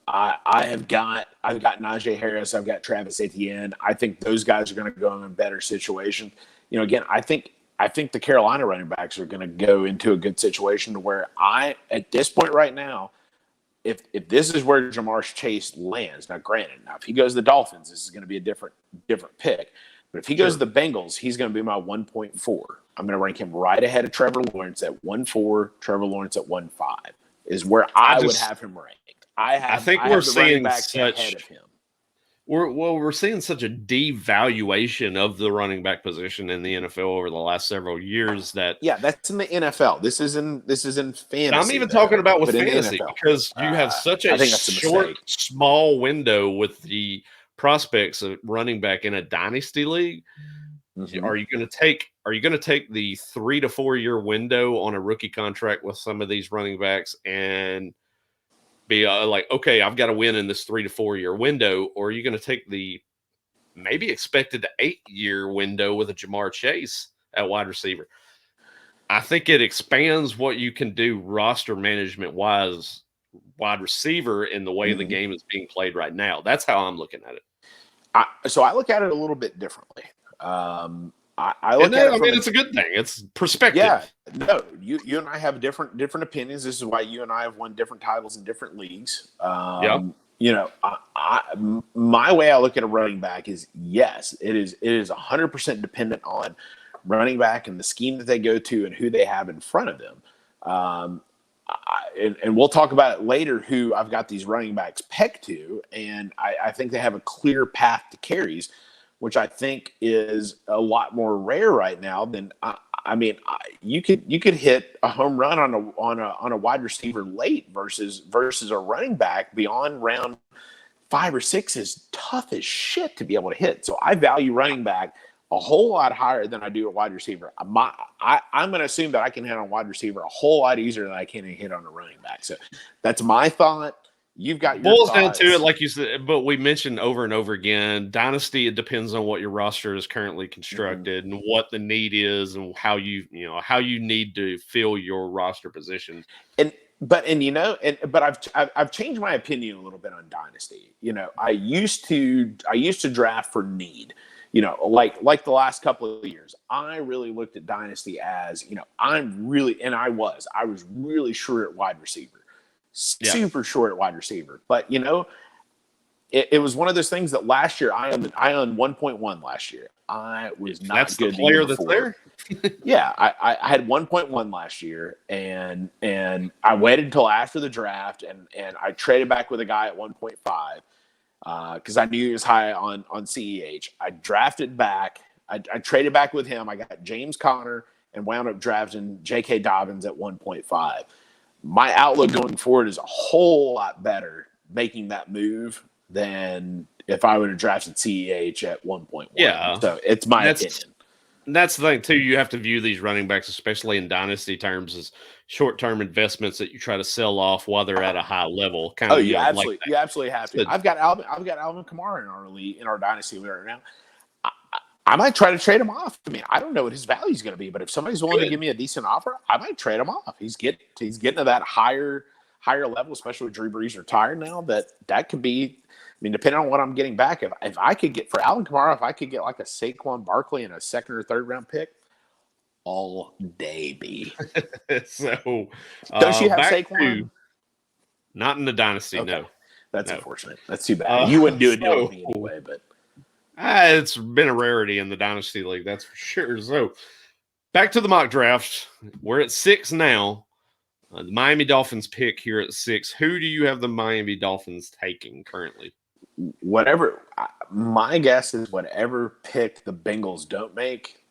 I've got Najee Harris. I've got Travis Etienne. I think those guys are going to go in a better situation. Again, I think the Carolina running backs are going to go into a good situation to where at this point right now, if this is where Jamar Chase lands, now granted, if he goes to the Dolphins, this is going to be a different pick. But if he goes to the Bengals, he's going to be my 1.4. I'm going to rank him right ahead of Trevor Lawrence at 1.4, Trevor Lawrence at 1.5 is where I would have him ranked. I think we're seeing such ahead of him. We're seeing such a devaluation of the running back position in the NFL over the last several years that that's in the NFL. This is in fantasy. I'm even talking about with fantasy because you have such a short, small window with the prospects of running back in a dynasty league. Mm-hmm. Are you going to take the 3 to 4 year window on a rookie contract with some of these running backs and be like, okay, I've got to win in this 3 to 4 year window, or are you going to take the maybe expected 8 year window with a Jamar Chase at wide receiver? I think it expands what you can do roster management wise, wide receiver, in the way the game is being played right now. That's how I'm looking at it. So I look at it a little bit differently. I look at it. I mean, it's a good thing. It's perspective. Yeah, no, you and I have different opinions. This is why you and I have won different titles in different leagues. You know, my way I look at a running back is yes, it is 100% dependent on running back and the scheme that they go to and who they have in front of them. And we'll talk about it later who I've got these running backs pegged to, and I think they have a clear path to carries, which I think is a lot more rare right now than you could hit a home run on a wide receiver late versus a running back beyond round 5 or 6 is tough as shit to be able to hit. So I value running back a whole lot higher than I do a wide receiver. I'm going to assume that I can hit on a wide receiver a whole lot easier than I can hit on a running back. So that's my thought. You've got your boils down to it, like you said, but we mentioned over and over again, dynasty, it depends on what your roster is currently constructed and what the need is and how you need to fill your roster position. But I've changed my opinion a little bit on dynasty. You know, I used to draft for need. You know, like the last couple of years, I really looked at dynasty as, you know, I was really sure at wide receiver. Super short at wide receiver. But, you know, it was one of those things that last year I owned 1.1 last year. I was not that's good. The player that's there. Yeah, I had 1.1 last year, and I waited until after the draft, and I traded back with a guy at 1.5 because I knew he was high on CEH. I drafted back. I traded back with him. I got James Conner and wound up drafting J.K. Dobbins at 1.5. My outlook going forward is a whole lot better making that move than if I would have drafted CEH at 1.1. Yeah. So it's my opinion. That's the thing, too. You have to view these running backs, especially in dynasty terms, as short-term investments that you try to sell off while they're at a high level. You absolutely have to. I've got Alvin Kamara in our dynasty right now. I might try to trade him off. I mean, I don't know what his value is going to be, but if somebody's willing to give me a decent offer, I might trade him off. He's getting to that higher level, especially with Drew Brees retired now. That could be. I mean, depending on what I'm getting back, if I could get for Alvin Kamara, if I could get like a Saquon Barkley and a second or third round pick, all day, B. So, don't you have Saquon? Not in the dynasty, okay. No. That's unfortunate. That's too bad. You wouldn't do a deal with me anyway, but. It's been a rarity in the Dynasty League, that's for sure. So, back to the mock draft. We're at 6 now. The Miami Dolphins pick here at 6. Who do you have the Miami Dolphins taking currently? My guess is whatever pick the Bengals don't make,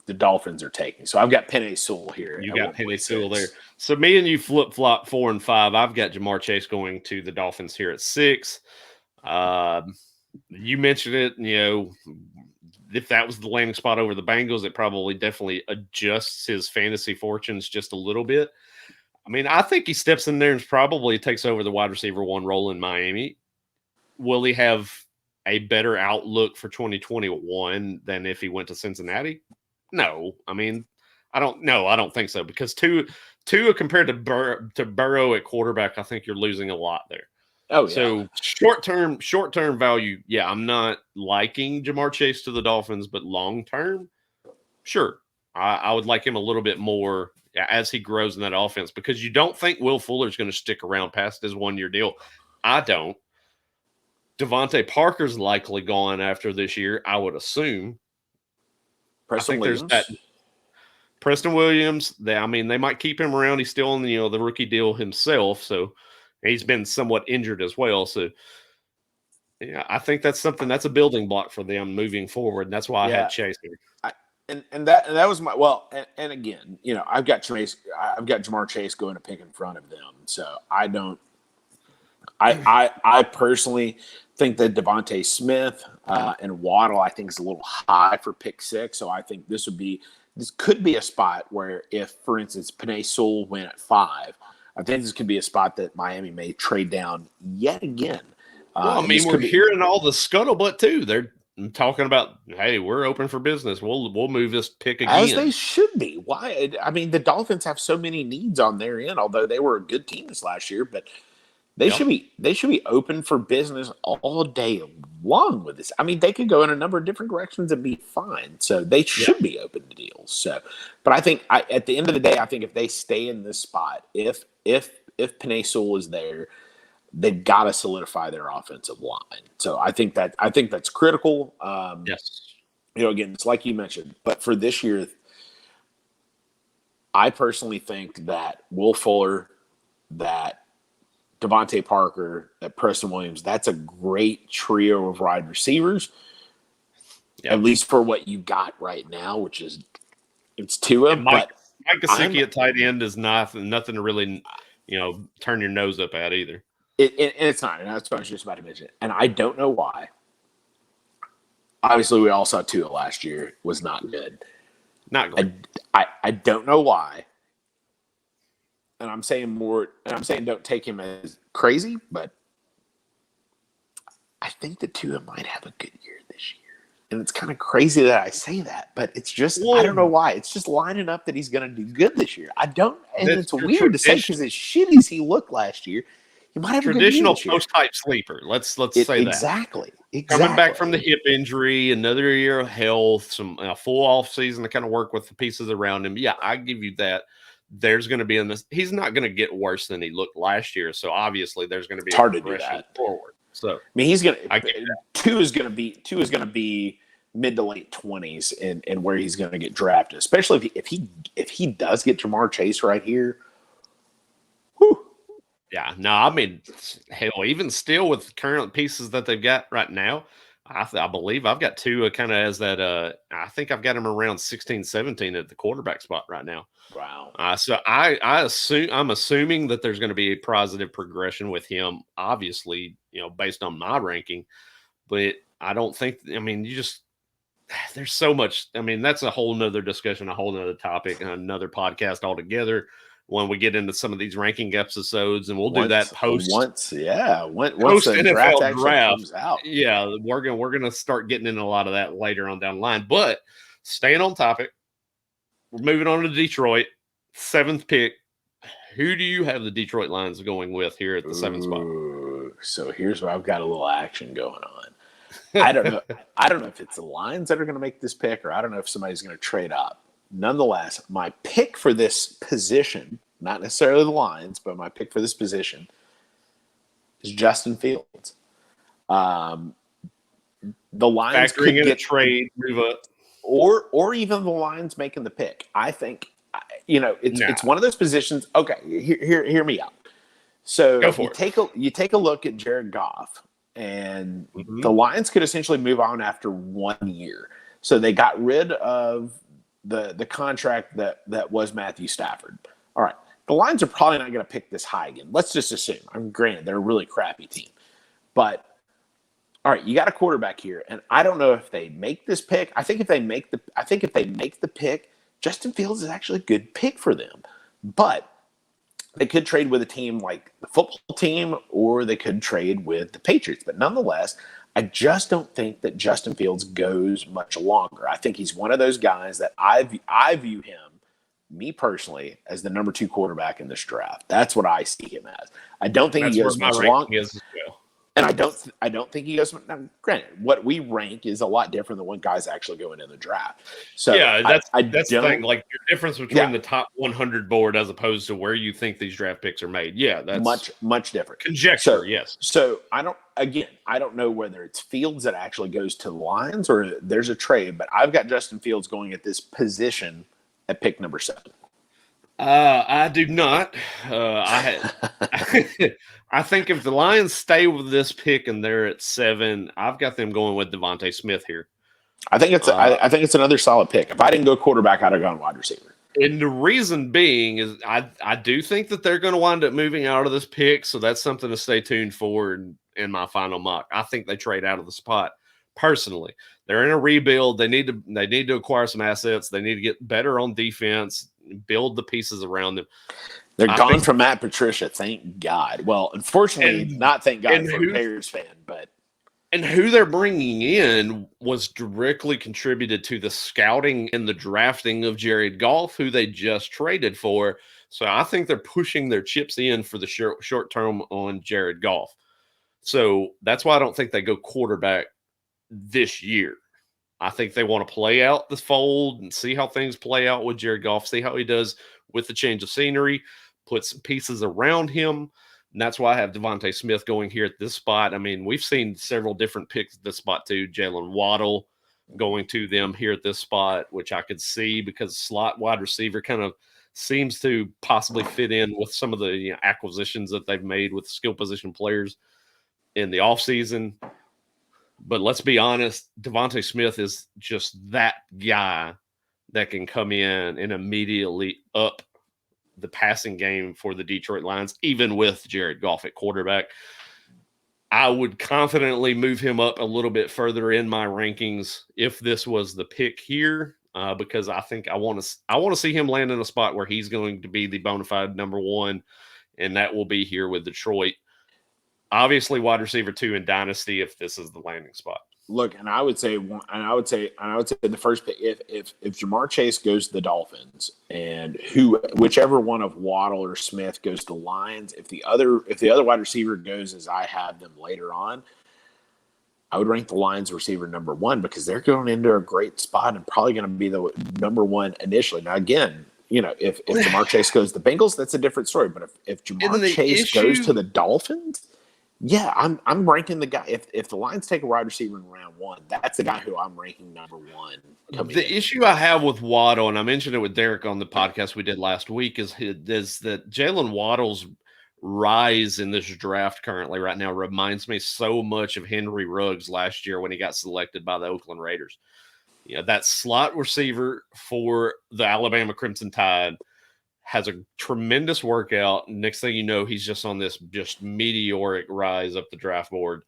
the Dolphins are taking. So I've got Penei Sewell here. You got Penei Sewell there. So me and you flip-flop 4 and 5. I've got Ja'Marr Chase going to the Dolphins here at 6. You mentioned it, you know, if that was the landing spot over the Bengals, it probably definitely adjusts his fantasy fortunes just a little bit. I mean, I think he steps in there and probably takes over the wide receiver 1 role in Miami. Will he have a better outlook for 2021 than if he went to Cincinnati? No. I mean, I don't think so, because Tua compared to Burrow at quarterback, I think you're losing a lot there. Oh, yeah. So short term value, yeah, I'm not liking Ja'Marr Chase to the Dolphins, but long term, sure, I would like him a little bit more as he grows in that offense, because you don't think Will Fuller is going to stick around past his 1-year deal. I don't. Devontae Parker's likely gone after this year, I would assume. Preston Williams. They might keep him around. He's still on the rookie deal himself, so. He's been somewhat injured as well. So, yeah, I think that's a building block for them moving forward. And that's why I had Chase here. And that was my and again, you know, I've got Ja'Marr Chase going to pick in front of them. So I personally think that Devontae Smith and Waddle, I think, is a little high for pick 6. So I think this could be a spot where if, for instance, Penei Sewell went at 5, I think this could be a spot that Miami may trade down yet again. Well, I mean, we're hearing all the scuttlebutt too. They're talking about, hey, we're open for business. We'll move this pick again. As they should be. Why? I mean, the Dolphins have so many needs on their end, although they were a good team this last year. But They should be open for business all day long with this. I mean, they could go in a number of different directions and be fine. So they should be open to deals. So, but I think at the end of the day, I think if they stay in this spot, if Penei Sewell is there, they've got to solidify their offensive line. So I think that's critical. Yes. Again, it's like you mentioned, but for this year, I personally think that Will Fuller, that Devontae Parker, that Preston Williams, that's a great trio of wide receivers, at least for what you got right now, which is it's Tua. Mike Gesicki at tight end is nothing to really, turn your nose up at either. And it's not. And that's what I was just about to mention. And I don't know why. Obviously, we all saw Tua last year was not good. Not good. I don't know why. And I'm saying don't take him as crazy, but I think the Tua might have a good year this year. And it's kind of crazy that I say that, but it's just, I don't know why. It's just lining up that he's going to do good this year. It's weird to say because as shitty as he looked last year, he might have traditional a good year post-type sleeper. Let's say that. Exactly. Coming back from the hip injury, another year of health, some full off season to kind of work with the pieces around him. Yeah, I give you that. There's going to be he's not going to get worse than he looked last year. So obviously there's going to be hard to do that forward. So I mean, he's going to two is going to be mid to late 20s and where he's going to get drafted, especially if he does get Jamar Chase right here. Whew. Yeah, no, I mean, hell, even still with the current pieces that they've got right now, I believe I've got Tua kind of as that. I think I've got him around 16, 17 at the quarterback spot right now. Wow. So I'm assuming that there's going to be a positive progression with him, obviously, based on my ranking, but I don't think, there's so much. I mean, that's a whole nother discussion, a whole nother topic, and another podcast altogether when we get into some of these ranking episodes, and we'll do that post the NFL draft comes out. Yeah, we're gonna start getting into a lot of that later on down the line. But staying on topic, we're moving on to Detroit, 7th pick. Who do you have the Detroit Lions going with here at the 7th spot? So here's where I've got a little action going on. I don't know. I don't know if it's the Lions that are going to make this pick, or I don't know if somebody's going to trade up. Nonetheless, my pick for this position, not necessarily the Lions, but my pick for this position is Justin Fields. The Lions could get a trade, move up, or even the Lions making the pick. I think it's one of those positions. Okay, hear me out. So you take a look at Jared Goff, and the Lions could essentially move on after 1 year. So they got rid of the contract that was Matthew Stafford. All right. The Lions are probably not going to pick this high again. Let's just assume. Granted, they're a really crappy team. But, all right, you got a quarterback here. And I don't know if they make this pick. I think if they make the pick, Justin Fields is actually a good pick for them. But they could trade with a team like the football team, or they could trade with the Patriots. But nonetheless, I just don't think that Justin Fields goes much longer. I think he's one of those guys that I view him, me personally, as the number 2 quarterback in this draft. That's what I see him as. I don't think he goes much longer. And I don't think he goes. Now, granted, what we rank is a lot different than what guys actually going in the draft. So yeah, that's the thing. Like your difference between the top 100 board as opposed to where you think these draft picks are made. Yeah, that's much different. Conjecture, yes. So I don't know whether it's Fields that actually goes to the Lions or there's a trade, but I've got Justin Fields going at this position at pick number 7. I do not. I think if the Lions stay with this pick and they're at 7, I've got them going with Devontae Smith here. I think it's another solid pick. If I didn't go quarterback, I'd have gone wide receiver. And the reason being is I do think that they're going to wind up moving out of this pick, so that's something to stay tuned for in my final mock. I think they trade out of the spot. Personally, they're in a rebuild. They need to acquire some assets. They need to get better on defense, build the pieces around them. They're gone from Matt Patricia, thank God. Well, unfortunately, not thank God for a Bears fan, but. And who they're bringing in was directly contributed to the scouting and the drafting of Jared Goff, who they just traded for. So I think they're pushing their chips in for the short term on Jared Goff. So that's why I don't think they go quarterback this year. I think they want to play out the fold and see how things play out with Jared Goff, see how he does with the change of scenery, put some pieces around him. And that's why I have Devontae Smith going here at this spot. I mean, we've seen several different picks at this spot too. Jalen Waddle going to them here at this spot, which I could see because slot wide receiver kind of seems to possibly fit in with some of the acquisitions that they've made with skill position players in the offseason. But let's be honest, Devontae Smith is just that guy that can come in and immediately up the passing game for the Detroit Lions, even with Jared Goff at quarterback. I would confidently move him up a little bit further in my rankings if this was the pick here, because I think I want to see him land in a spot where he's going to be the bona fide number one, and that will be here with Detroit. Obviously, wide receiver 2 in Dynasty if this is the landing spot. Look, and I would say the first pick, if Ja'Marr Chase goes to the Dolphins and whichever one of Waddle or Smith goes to the Lions, if the other wide receiver goes as I have them later on, I would rank the Lions receiver number 1 because they're going into a great spot and probably going to be the number 1 initially. Now, again, if Ja'Marr Chase goes to the Bengals, that's a different story. But if Ja'Marr Chase goes to the Dolphins, yeah, I'm ranking the guy. If the Lions take a wide receiver in round 1, that's the guy who I'm ranking number 1. The issue I have with Waddle, and I mentioned it with Derek on the podcast we did last week, is that Jalen Waddle's rise in this draft currently right now reminds me so much of Henry Ruggs last year when he got selected by the Oakland Raiders. That slot receiver for the Alabama Crimson Tide has a tremendous workout. Next thing you know, he's just on this just meteoric rise up the draft board.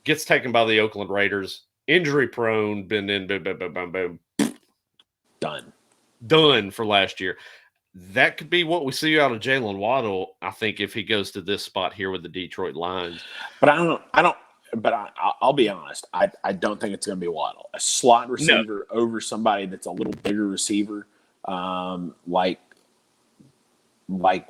Gets taken by the Oakland Raiders. Injury prone. Boom, boom, boom. Done for last year. That could be what we see out of Jalen Waddle, I think, if he goes to this spot here with the Detroit Lions. But I'll be honest. I don't think it's going to be Waddle. A slot receiver over somebody that's a little bigger receiver, like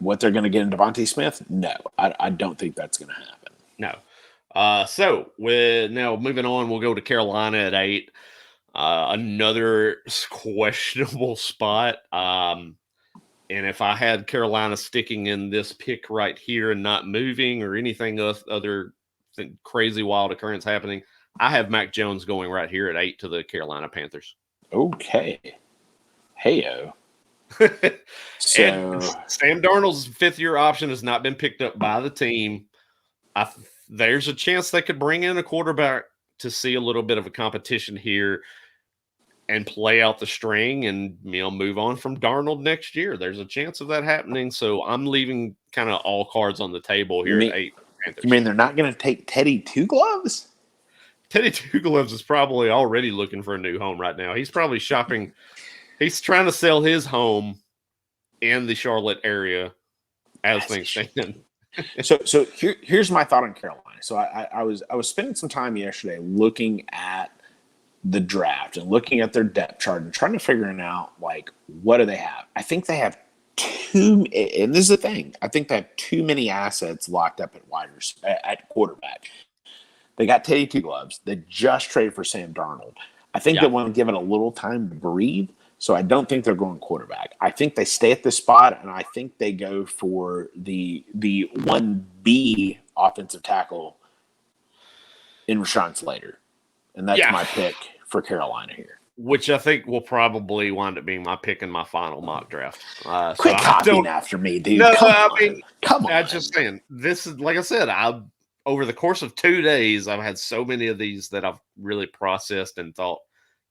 what they're going to get in Devontae Smith? No, I don't think that's going to happen. No. So now moving on, we'll go to Carolina at 8. Another questionable spot. And if I had Carolina sticking in this pick right here and not moving or anything other crazy wild occurrence happening, I have Mac Jones going right here at 8 to the Carolina Panthers. Okay. Heyo. So, and Sam Darnold's 5th-year option has not been picked up by the team. There's a chance they could bring in a quarterback to see a little bit of a competition here and play out the string and move on from Darnold next year. There's a chance of that happening. So I'm leaving kind of all cards on the table here at 8. Panthers. You mean they're not going to take Teddy Two Gloves? Teddy Two Gloves is probably already looking for a new home right now. He's probably shopping. He's trying to sell his home in the Charlotte area as things stand. So here's my thought on Carolina. So I was spending some time yesterday looking at the draft and looking at their depth chart and trying to figure out, like, what do they have? I think they have and this is the thing, I think they have too many assets locked up at quarterback. They got Teddy Two Gloves. They just traded for Sam Darnold. I think they want to give it a little time to breathe. So I don't think they're going quarterback. I think they stay at this spot, and I think they go for the 1B offensive tackle in Rashawn Slater. And that's my pick for Carolina here. Which I think will probably wind up being my pick in my final mock draft. Quit copying after me, dude. No, come on. I'm just saying, this is, like I said, over the course of 2 days, I've had so many of these that I've really processed and thought,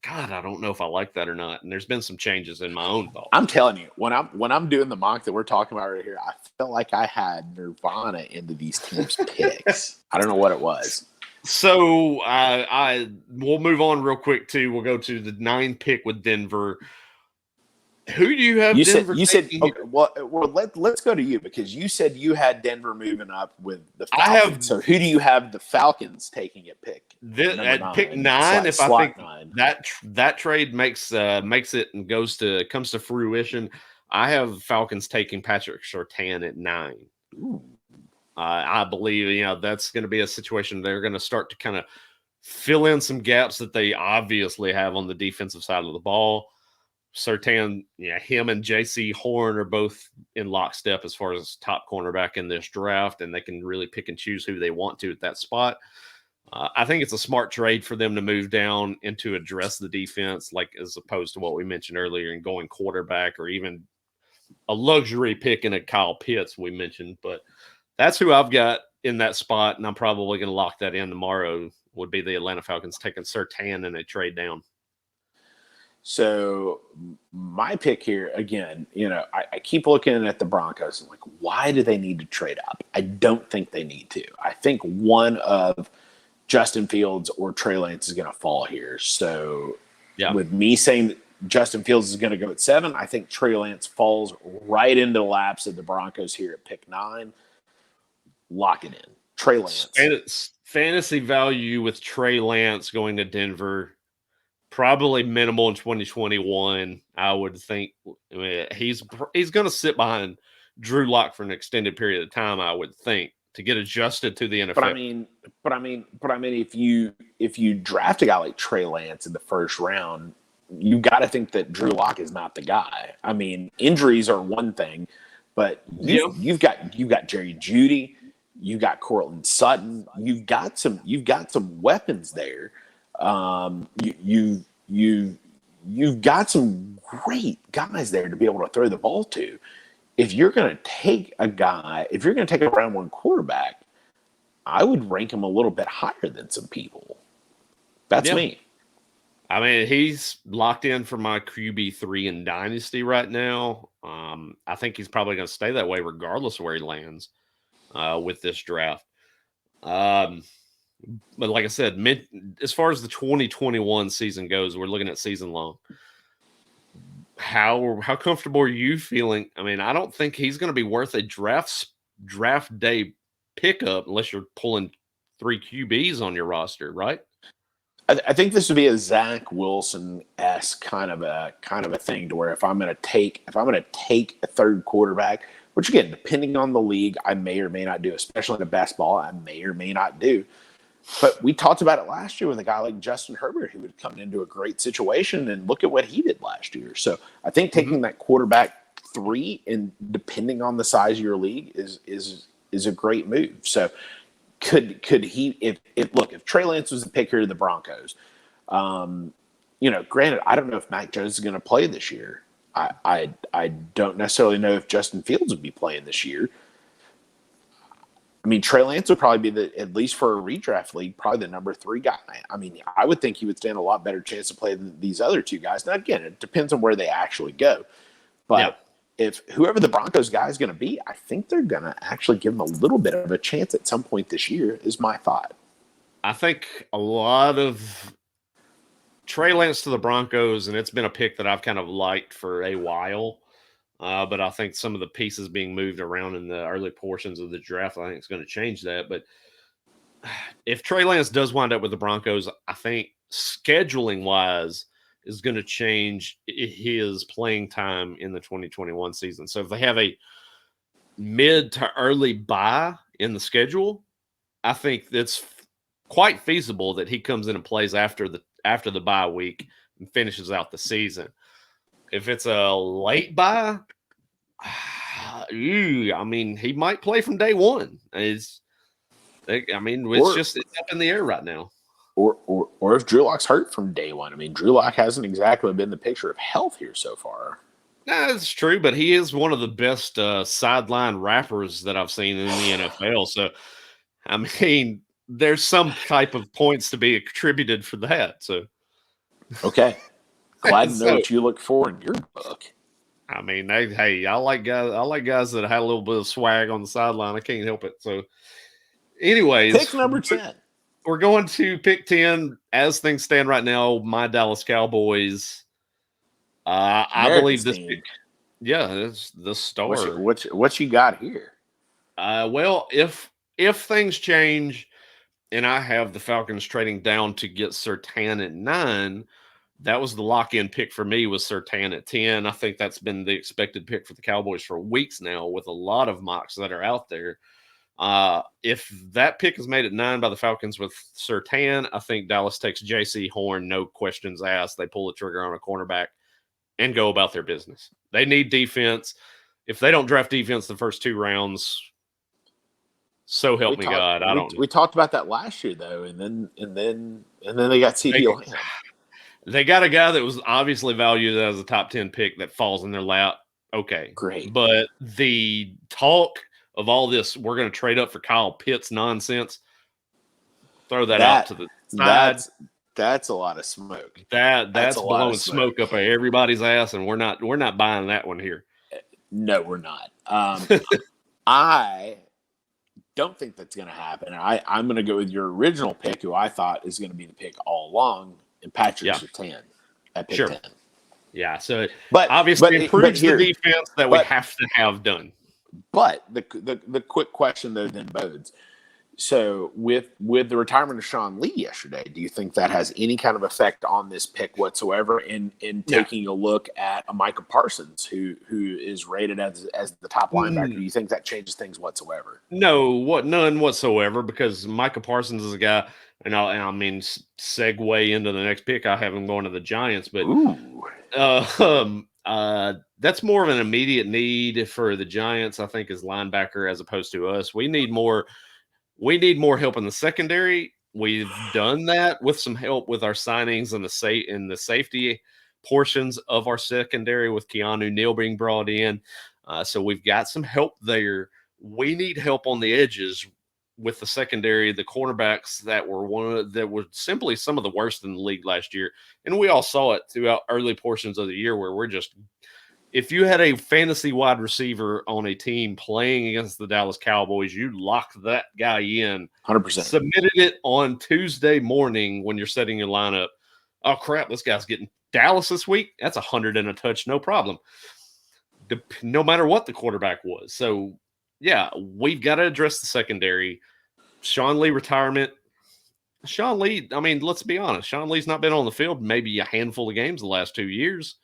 God, I don't know if I like that or not. And there's been some changes in my own thoughts. I'm telling you, when I'm doing the mock that we're talking about right here, I felt like I had Nirvana into these teams' picks. I don't know what it was. So we'll move on real quick too. We'll go to the 9 pick with Denver. Who do you have? You said okay, well let's go to you because you said you had Denver moving up with the Falcons. So who do you have the Falcons taking at pick? At pick 9, if I think 9. that trade makes it and comes to fruition, I have Falcons taking Patrick Surtain at 9. I believe, that's going to be a situation they're going to start to kind of fill in some gaps that they obviously have on the defensive side of the ball. Surtain, him and J.C. Horn are both in lockstep as far as top cornerback in this draft, and they can really pick and choose who they want to at that spot. I think it's a smart trade for them to move down and to address the defense, like as opposed to what we mentioned earlier and going quarterback or even a luxury pick in a Kyle Pitts we mentioned. But that's who I've got in that spot, and I'm probably going to lock that in tomorrow, would be the Atlanta Falcons taking Surtain in a trade down. So my pick here, again, I keep looking at the Broncos and like, why do they need to trade up? I don't think they need to. I think one of Justin Fields or Trey Lance is going to fall here. So with me saying that Justin Fields is going to go at 7, I think Trey Lance falls right into the laps of the Broncos here at pick 9. Lock it in. Trey Lance. And it's fantasy value with Trey Lance going to Denver. Probably minimal in 2021, I would think. I mean, he's going to sit behind Drew Lock for an extended period of time, I would think, to get adjusted to the NFL. But I mean, if you draft a guy like Trey Lance in the first round, you got to think that Drew Lock is not the guy. I mean, injuries are one thing, but you've got Jerry Jeudy, you've got Courtland Sutton, you've got some weapons there. You've got some great guys there to be able to throw the ball to. If you're going to take a round 1 quarterback, I would rank him a little bit higher than some people. That's me. I mean, he's locked in for my QB3 in Dynasty right now. I think he's probably going to stay that way regardless of where he lands with this draft. But like I said, as far as the 2021 season goes, we're looking at season long. How comfortable are you feeling? I mean, I don't think he's going to be worth a draft day pickup unless you're pulling 3 QBs on your roster, right? I think this would be a Zach Wilson-esque kind of a thing, to where if I'm going to take a third quarterback, which again, depending on the league, I may or may not do, especially in a best ball, I may or may not do. But we talked about it last year with a guy like Justin Herbert, who would come into a great situation, and look at what he did last year. So I think taking that quarterback 3, and depending on the size of your league, is a great move. So could he, if Trey Lance was the pick here of the Broncos, granted, I don't know if Mac Jones is going to play this year. I don't necessarily know if Justin Fields would be playing this year. I mean, Trey Lance would probably be at least for a redraft league, probably the number 3 guy. I mean, I would think he would stand a lot better chance to play than these other 2 guys. Now, again, it depends on where they actually go. But if whoever the Broncos guy is going to be, I think they're going to actually give him a little bit of a chance at some point this year, is my thought. I think a lot of Trey Lance to the Broncos, and it's been a pick that I've kind of liked for a while. But I think some of the pieces being moved around in the early portions of the draft, I think it's going to change that. But if Trey Lance does wind up with the Broncos, I think scheduling-wise is going to change his playing time in the 2021 season. So if they have a mid to early bye in the schedule, I think it's quite feasible that he comes in and plays after the bye week and finishes out the season. If it's a late bye, I mean, he might play from day one. It's up in the air right now. Or if Drew Lock's hurt from day one. I mean, Drew Lock hasn't exactly been the picture of health here so far. That's true, but he is one of the best sideline rappers that I've seen in the NFL. So, I mean, there's some type of points to be attributed for that. So, okay. Glad to know what you look for in your book. I mean, I like guys that had a little bit of swag on the sideline. I can't help it. So, anyways, pick number 10. We're going to pick 10 as things stand right now. My Dallas Cowboys. I believe this pick. Yeah, it's the star. What you got here? Well, if things change, and I have the Falcons trading down to get Surtain at 9. that was the lock-in pick for me was Surtain at 10. I think that's been the expected pick for the Cowboys for weeks now with a lot of mocks that are out there. If that pick is made at 9 by the Falcons with Surtain, I think Dallas takes J.C. Horn, no questions asked. They pull the trigger on a cornerback and go about their business. They need defense. If they don't draft defense the first 2 rounds, so help me God, I don't know. We talked about that last year though, and then they got CeeDee Lamb. They got a guy that was obviously valued as a top 10 pick that falls in their lap. Okay, great. But the talk of all this, we're going to trade up for Kyle Pitts nonsense. Throw that out to the side. That's a lot of smoke. That's blowing smoke up everybody's ass, and we're not buying that one here. No, we're not. I don't think that's going to happen. I'm going to go with your original pick, who I thought is going to be the pick all along, and Patrick Surtain at pick 10. Yeah, so but obviously improves the defense that we have to have done. But the quick question though then bodes. So with the retirement of Sean Lee yesterday, do you think that has any kind of effect on this pick whatsoever in taking a look at a Micah Parsons who is rated as the top linebacker? Do you think that changes things whatsoever? No, none whatsoever, because Micah Parsons is a guy, and I mean segue into the next pick. I have him going to the Giants, but that's more of an immediate need for the Giants, I think, as linebacker as opposed to us. We need more help in the secondary. We've done that with some help with our signings in the safety portions of our secondary with Keanu Neal being brought in. So we've got some help there. We need help on the edges with the secondary, the cornerbacks that were simply some of the worst in the league last year. And we all saw it throughout early portions of the year where if you had a fantasy wide receiver on a team playing against the Dallas Cowboys, you locked that guy in 100%. Submitted it on Tuesday morning when you're setting your lineup. Oh, crap, this guy's getting Dallas this week. That's 100 and a touch, no problem. No matter what the quarterback was. So, yeah, we've got to address the secondary. Sean Lee retirement. Sean Lee, I mean, let's be honest. Sean Lee's not been on the field maybe a handful of games the last 2 years.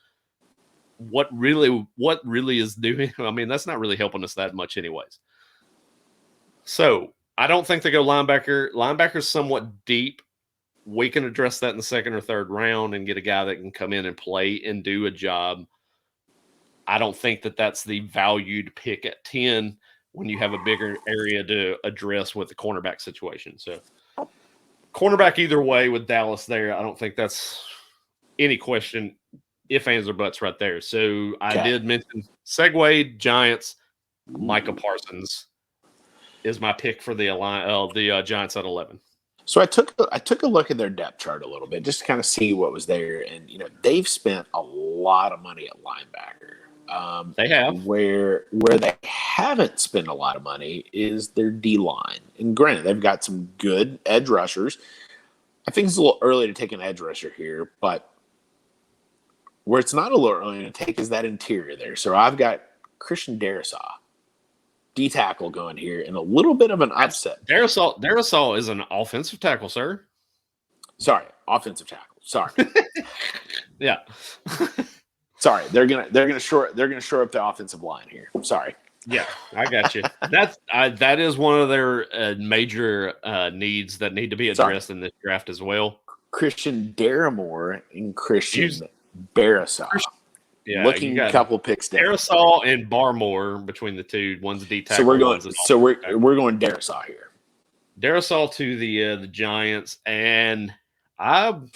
What really is doing? I mean, that's not really helping us that much anyways. So I don't think they go linebacker. Linebacker's somewhat deep. We can address that in the second or third round and get a guy that can come in and play and do a job. I don't think that's the valued pick at 10 when you have a bigger area to address with the cornerback situation. So cornerback either way with Dallas there, I don't think that's any question. If, ands, or buts right there. So I did mention segue Giants. Micah Parsons is my pick for the Giants at 11. So I took a look at their depth chart a little bit just to kind of see what was there, and they've spent a lot of money at linebacker. They have. Where they haven't spent a lot of money is their D line. And granted, they've got some good edge rushers. I think it's a little early to take an edge rusher here, but where it's not a little early to take is that interior there. So I've got Christian Darrisaw, D tackle, going here, and a little bit of an upset. Darrisaw is an offensive tackle, sir. Sorry, offensive tackle. Sorry. Yeah. Sorry, they're gonna shore up the offensive line here. Sorry. Yeah, I got you. That is one of their major needs that need to be addressed in this draft as well. Christian Darrimore and Christian Darrisaw. Yeah, looking a couple picks down. Darrisaw and Barmore between the two. One's D tackle. So we're going Darrisaw here. Darrisaw to the Giants, and I've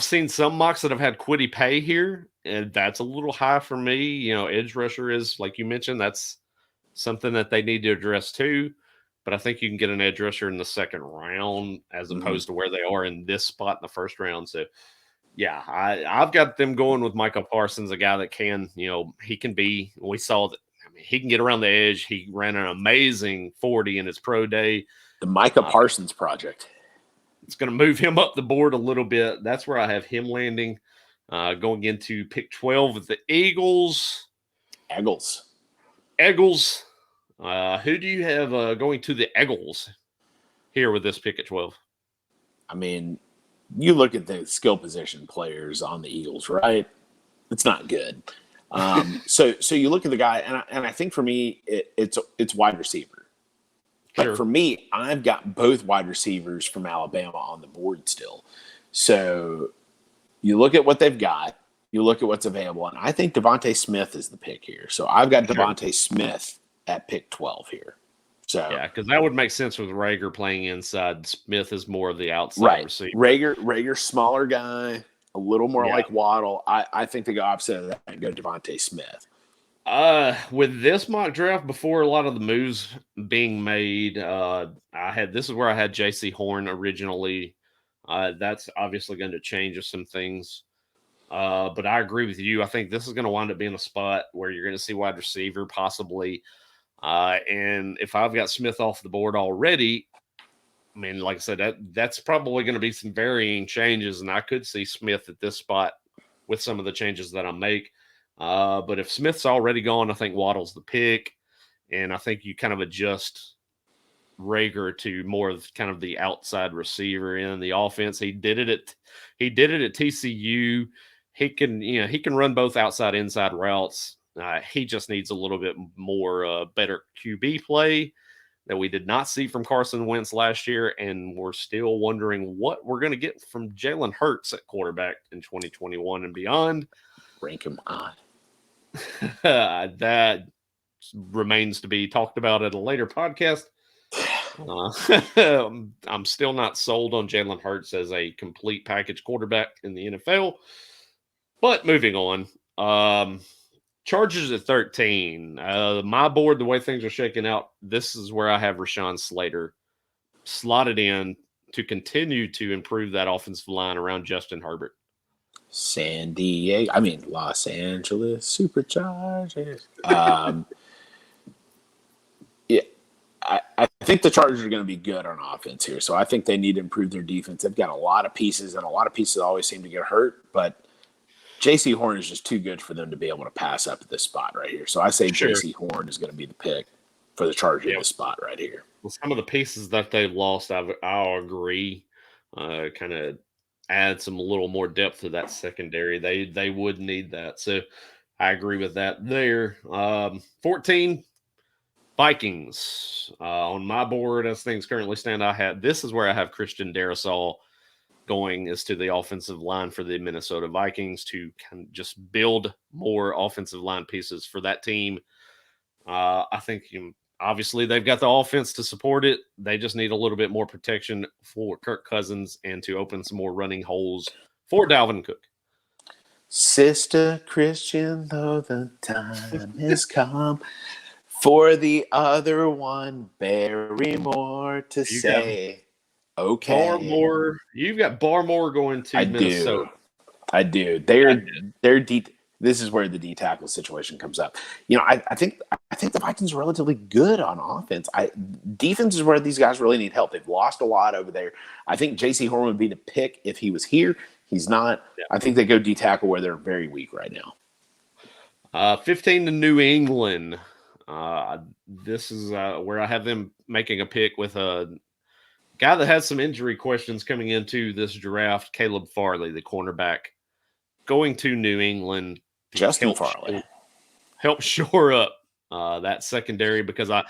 seen some mocks that have had Kwity Paye here, and that's a little high for me. Edge rusher is, like you mentioned, that's something that they need to address too. But I think you can get an edge rusher in the second round as opposed to where they are in this spot in the first round. So. Yeah, I've got them going with Micah Parsons, a guy that can, he can be. We saw that. I mean, he can get around the edge. He ran an amazing 40 in his pro day. The Micah Parsons project. It's going to move him up the board a little bit. That's where I have him landing. Going into pick 12 with the Eagles. Eagles. Who do you have going to the Eagles here with this pick at 12? I mean, you look at the skill position players on the Eagles, right? It's not good. So you look at the guy, and I think for me, it's wide receiver. But Sure. for me, I've got both wide receivers from Alabama on the board still. So you look at what they've got, you look at what's available, and I think Devontae Smith is the pick here. So I've got Devontae Smith at pick 12 here. So yeah, because that would make sense with Rager playing inside. Smith is more of the outside receiver. Rager, smaller guy, a little more like Waddle. I think they go opposite of that and go Devontae Smith. With this mock draft, before a lot of the moves being made, this is where I had J.C. Horn originally. That's obviously going to change some things. But I agree with you. I think this is going to wind up being a spot where you're going to see wide receiver possibly. And if I've got Smith off the board already, I mean, like I said, that's probably going to be some varying changes, and I could see Smith at this spot with some of the changes that I make. But if Smith's already gone, I think Waddle's the pick, and I think you kind of adjust Rager to more of kind of the outside receiver in the offense. He did it at TCU. He can run both outside inside routes. He just needs a little bit more better QB play that we did not see from Carson Wentz last year, and we're still wondering what we're going to get from Jalen Hurts at quarterback in 2021 and beyond. Rank him on. That remains to be talked about at a later podcast. I'm still not sold on Jalen Hurts as a complete package quarterback in the NFL. But moving on, Chargers at 13. My board, the way things are shaking out, this is where I have Rashawn Slater slotted in to continue to improve that offensive line around Justin Herbert. Los Angeles Superchargers. I think the Chargers are going to be good on offense here. So I think they need to improve their defense. They've got a lot of pieces, and a lot of pieces always seem to get hurt. But J.C. Horn is just too good for them to be able to pass up at this spot right here. So I say J.C. Horn is going to be the pick for the Chargers in this spot right here. Well, some of the pieces that they've lost, I'll agree, kind of add some a little more depth to that secondary. They would need that. So I agree with that there. 14, Vikings. On my board, as things currently stand, this is where I have Christian Darrisaw going is to the offensive line for the Minnesota Vikings to kind of just build more offensive line pieces for that team. I think obviously they've got the offense to support it. They just need a little bit more protection for Kirk Cousins and to open some more running holes for Dalvin Cook. Sister Christian, though the time has come for the other one, very more to say. Okay. Barmore. You've got Barmore going to Minnesota. I do. This is where the D tackle situation comes up. I think the Vikings are relatively good on offense. Defense is where these guys really need help. They've lost a lot over there. I think J.C. Horn would be the pick if he was here. He's not. Yeah. I think they go D tackle where they're very weak right now. 15 to New England. This is where I have them making a pick with a guy that has some injury questions coming into this draft, Caleb Farley, the cornerback, going to New England. Justin Farley. Help shore up that secondary because I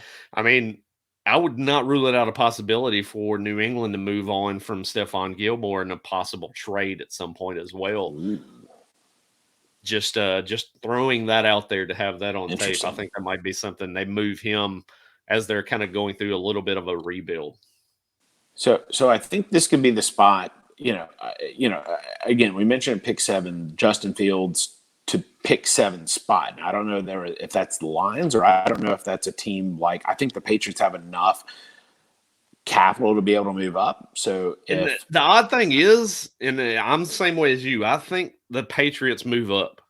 would not rule it out a possibility for New England to move on from Stephon Gilmore in a possible trade at some point as well. Ooh. Just throwing that out there to have that on tape. I think that might be something they move him as they're kind of going through a little bit of a rebuild. So I think this could be the spot. Again, we mentioned pick 7, Justin Fields to pick 7 spot. And I don't know if that's the Lions or I don't know if that's a team like. I think the Patriots have enough capital to be able to move up. So the odd thing is, and I'm the same way as you, I think the Patriots move up.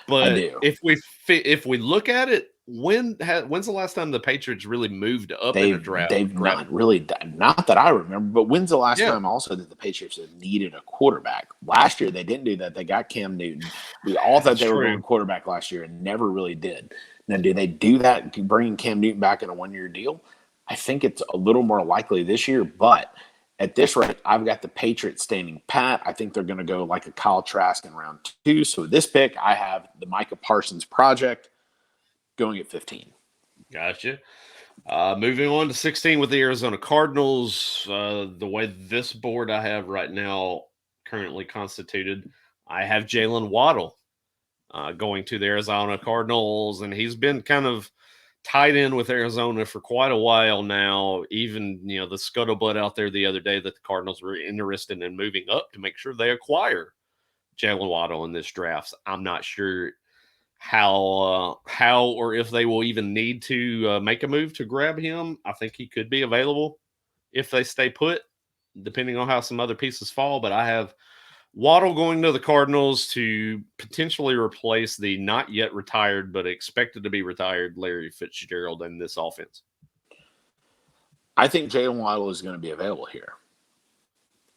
But if we look at it, when's the last time the Patriots really moved up in a draft? They've not really, not that I remember. But when's the last time also that the Patriots have needed a quarterback? Last year they didn't do that. They got Cam Newton. We all thought they were going quarterback last year and never really did. Now, do they do that, bringing Cam Newton back in a 1-year deal? I think it's a little more likely this year, but At this rate, I've got the Patriots standing pat. I think they're going to go like a Kyle Trask in round 2. So this pick, I have the Micah Parsons project going at 15. Gotcha. Moving on to 16 with the Arizona Cardinals. The way this board I have right now currently constituted, I have Jalen Waddle going to the Arizona Cardinals, and he's been kind of tied in with Arizona for quite a while now. Even, the scuttlebutt out there the other day that the Cardinals were interested in moving up to make sure they acquire Jalen Waddle in this draft. I'm not sure how or if they will even need to make a move to grab him. I think he could be available if they stay put, depending on how some other pieces fall. But I have Waddle going to the Cardinals to potentially replace the not yet retired but expected to be retired Larry Fitzgerald in this offense. I think Jalen Waddle is going to be available here.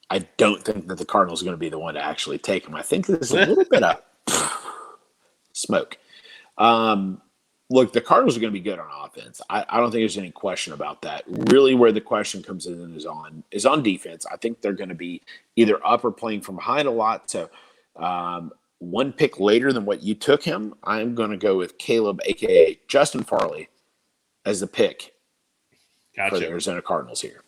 I don't think that the Cardinals are going to be the one to actually take him. I think there's a little bit of smoke. Look, the Cardinals are going to be good on offense. I don't think there's any question about that. Really, where the question comes in is on defense. I think they're going to be either up or playing from behind a lot. So one pick later than what you took him, I'm going to go with Caleb, a.k.a. Justin Farley, as the pick for the Arizona Cardinals here.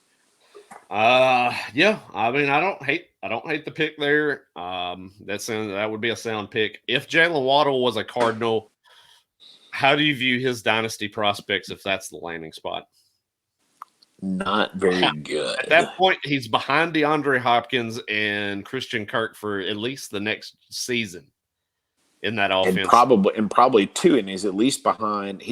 Yeah. I mean, I don't hate the pick there. That would be a sound pick. If Jalen Waddle was a Cardinal, how do you view his dynasty prospects if that's the landing spot? Not very good. At that point, he's behind DeAndre Hopkins and Christian Kirk for at least the next season in that offense. And probably two, and he's at least behind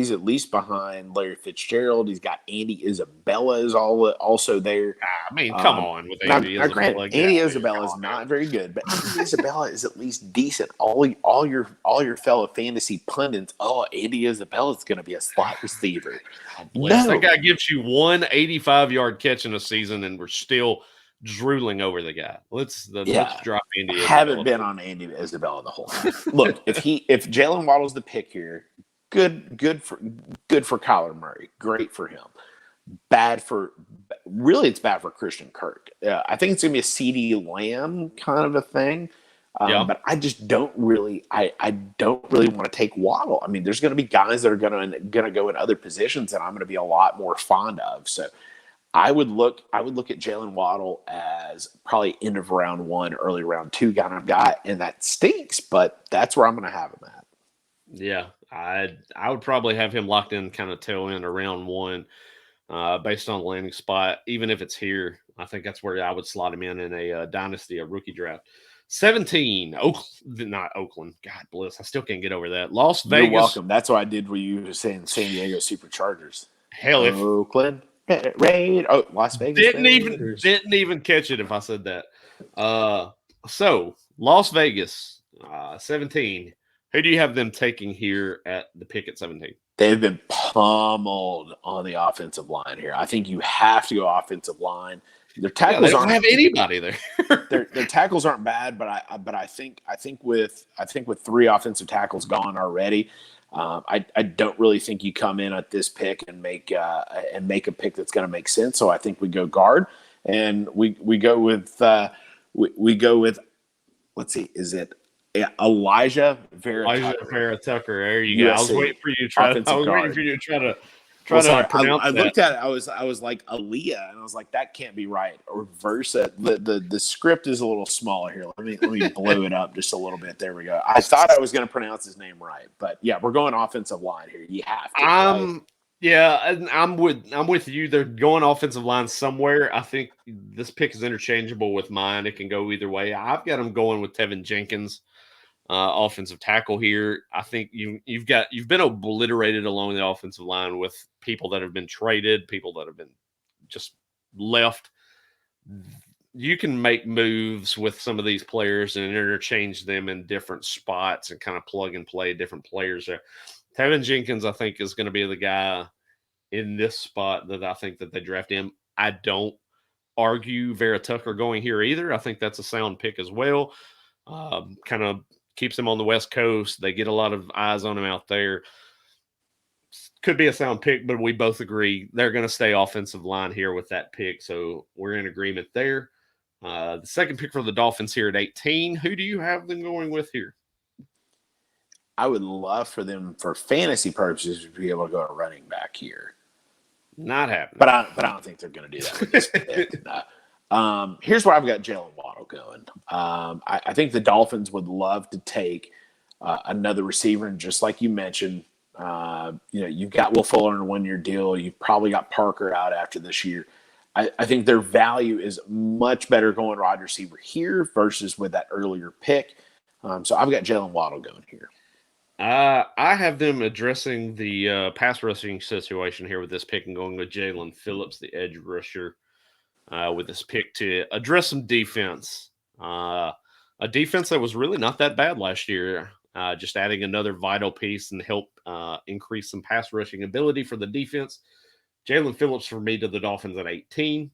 Larry Fitzgerald. He's got Andy Isabella is also there. I mean, come on with Andy Isabella. Andy Isabella is not very good, but Andy Isabella is at least decent. All your fellow fantasy pundits, Andy Isabella is going to be a slot receiver. No, that guy gives you one 85-yard catch in a season, and we're still drooling over the guy. Let's drop Andy Isabella. Haven't been on Andy Isabella the whole time. Look, if Jalen Waddle's the pick here, good for Kyler Murray. Great for him. It's bad for Christian Kirk. I think it's gonna be a CeeDee Lamb kind of a thing. But I just don't really want to take Waddle. I mean, there's going to be guys that are going to go in other positions that I'm going to be a lot more fond of. So I would look at Jalen Waddle as probably end of round 1, early round 2 kind of guy, and that stinks, but that's where I'm going to have him at. Yeah, I would probably have him locked in kind of tail end of round 1, based on the landing spot. Even if it's here, I think that's where I would slot him in a dynasty, a rookie draft. 17, not Oakland. God bless. I still can't get over that. Las Vegas. You're welcome. That's what I did when you were saying San Diego Superchargers. Hell, if Oakland. Las Vegas. Didn't even catch it if I said that. So Las Vegas, 17. Who do you have them taking here at the pick at 17? They've been pummeled on the offensive line here. I think you have to go offensive line. Their tackles don't have anybody there. their tackles aren't bad, but I think with 3 offensive tackles gone already, I don't really think you come in at this pick and make a pick that's going to make sense. So I think we go guard, and we go with let's see, is it Elijah Vera Tucker? There you go. I was waiting for you to try to pronounce I looked at it. I was like Aaliyah, and I was like, that can't be right. Or Versa. The script is a little smaller here. Let me blow it up just a little bit. There we go. I thought I was going to pronounce his name right, but yeah, we're going offensive line here. You have to. Yeah, and I'm with you. They're going offensive line somewhere. I think this pick is interchangeable with mine. It can go either way. I've got them going with Tevin Jenkins, offensive tackle here. I think you've been obliterated along the offensive line with people that have been traded, people that have been just left. You can make moves with some of these players and interchange them in different spots and kind of plug and play different players there. Tevin Jenkins, I think, is going to be the guy in this spot that I think that they draft him. I don't argue Vera Tucker going here either. I think that's a sound pick as well. Kind of keeps him on the West Coast. They get a lot of eyes on him out there. could be a sound pick, but we both agree they're going to stay offensive line here with that pick. So we're in agreement there. The second pick for the Dolphins here at 18. Who do you have them going with here? I would love for them, for fantasy purposes, to be able to go a running back here. Not happening. But I don't think they're going to do that with this pick. Here's where I've got Jalen Waddle going. I think the Dolphins would love to take another receiver, and just like you mentioned, you've got Will Fuller in a 1-year deal. You've probably got Parker out after this year. I think their value is much better going wide receiver here versus with that earlier pick. So I've got Jalen Waddle going here. I have them addressing the pass rushing situation here with this pick and going with Jalen Phillips, the edge rusher, with this pick to address some defense. A defense that was really not that bad last year. Just adding another vital piece and help increase some pass rushing ability for the defense. Jalen Phillips for me to the Dolphins at 18.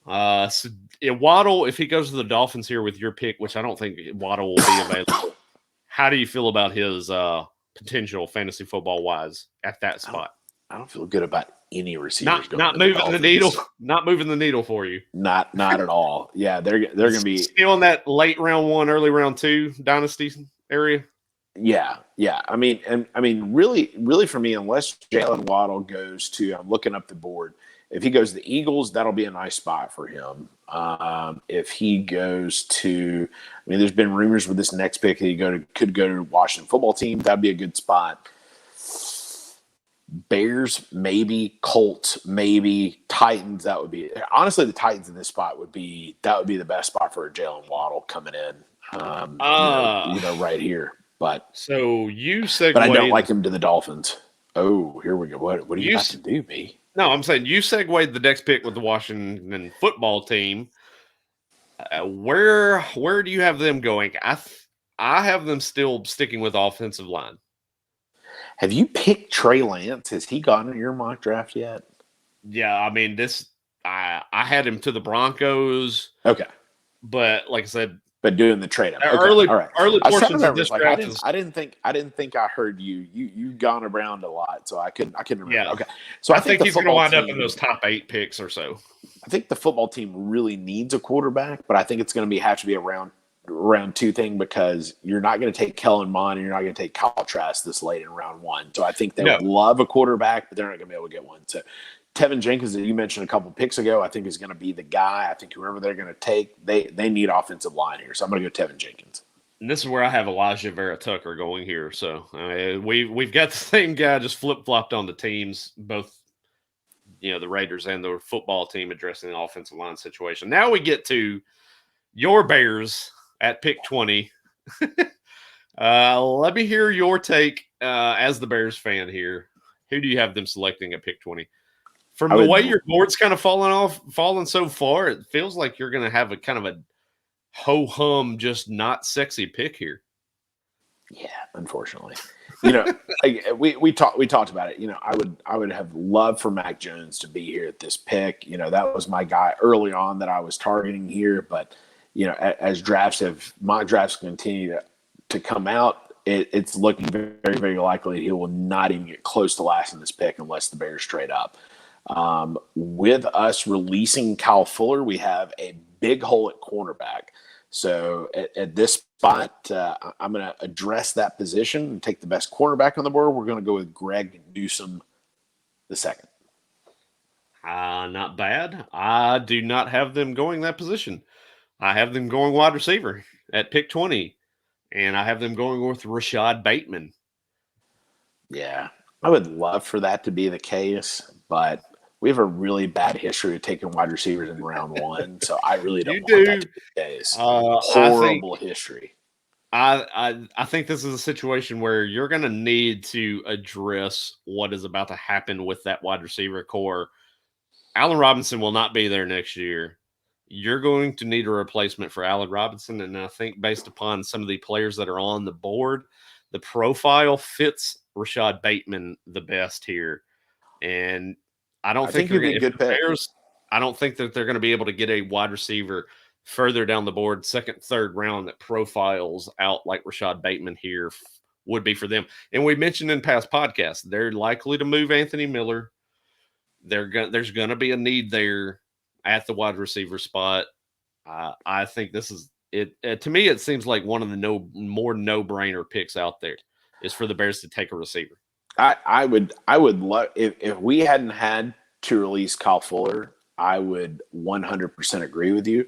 So Waddle, if he goes to the Dolphins here with your pick, which I don't think Waddle will be available, how do you feel about his potential fantasy football wise at that spot? I don't feel good about any receivers not moving the needle. Not moving the needle for you. Not at all. Yeah, they're going to be still in that late round 1, early round 2 dynasty area. Yeah. I mean, really for me, unless Jalen Waddle goes to, I'm looking up the board. If he goes to the Eagles, that'll be a nice spot for him. If he goes to, I mean, there's been rumors with this next pick that he could go to Washington football team. That'd be a good spot. Bears, maybe. Colts, maybe. Titans, that would be. Honestly, the Titans in this spot would be the best spot for a Jalen Waddle coming in. Right here. But so you said, but I don't like him to the Dolphins. Oh, here we go. What are you about to do, B? No, I'm saying you segued the next pick with the Washington football team. Where do you have them going? I have them still sticking with offensive line. Have you picked Trey Lance? Has he gone in your mock draft yet? Yeah, I mean I had him to the Broncos. Okay, but like I said, but doing the trade up. Okay. Early all right. Early portions of this draft. I didn't think I heard you. You've gone around a lot, so I couldn't remember. Yeah. Okay. So I think he's going to wind up in those top 8 picks or so. I think the football team really needs a quarterback, but I think it's going to have to be a round 2 thing because you're not going to take Kellen Mond and you're not going to take Kyle Trask this late in round 1. So I think they would love a quarterback, but they're not going to be able to get one. So Tevin Jenkins, that you mentioned a couple picks ago, I think is going to be the guy. I think whoever they're going to take, they need offensive line here. So I'm going to go Tevin Jenkins. And this is where I have Elijah Vera Tucker going here. So we've got the same guy just flip-flopped on the teams, both the Raiders and the football team addressing the offensive line situation. Now we get to your Bears at pick 20. Let me hear your take as the Bears fan here. Who do you have them selecting at pick 20? From the way your board's kind of fallen so far, it feels like you're going to have a kind of a ho-hum, just not sexy pick here. Yeah, unfortunately. We talked about it. I would have loved for Mac Jones to be here at this pick. That was my guy early on that I was targeting here. But, as mock drafts continue to come out, it's looking very, very likely he will not even get close to last in this pick unless the Bears trade up. With us releasing Kyle Fuller, we have a big hole at cornerback. So at this spot, I'm going to address that position and take the best cornerback on the board. We're going to go with Greg Newsome the second. Not bad. I do not have them going that position. I have them going wide receiver at pick 20, and I have them going with Rashad Bateman. Yeah, I would love for that to be the case, but we have a really bad history of taking wide receivers in round 1, so I really don't want that to be the case. Horrible history. I think this is a situation where you're going to need to address what is about to happen with that wide receiver core. Allen Robinson will not be there next year. You're going to need a replacement for Allen Robinson, and I think based upon some of the players that are on the board, the profile fits Rashad Bateman the best here. And I don't think he'd be a good pick. I don't think that they're going to be able to get a wide receiver further down the board, second, third round, that profiles out like Rashad Bateman here would be for them. And we mentioned in past podcasts, they're likely to move Anthony Miller. There's going to be a need there at the wide receiver spot. I think this is it. To me, it seems like one of the no-brainer picks out there is for the Bears to take a receiver. I would love if we hadn't had to release Kyle Fuller, I would 100% agree with you.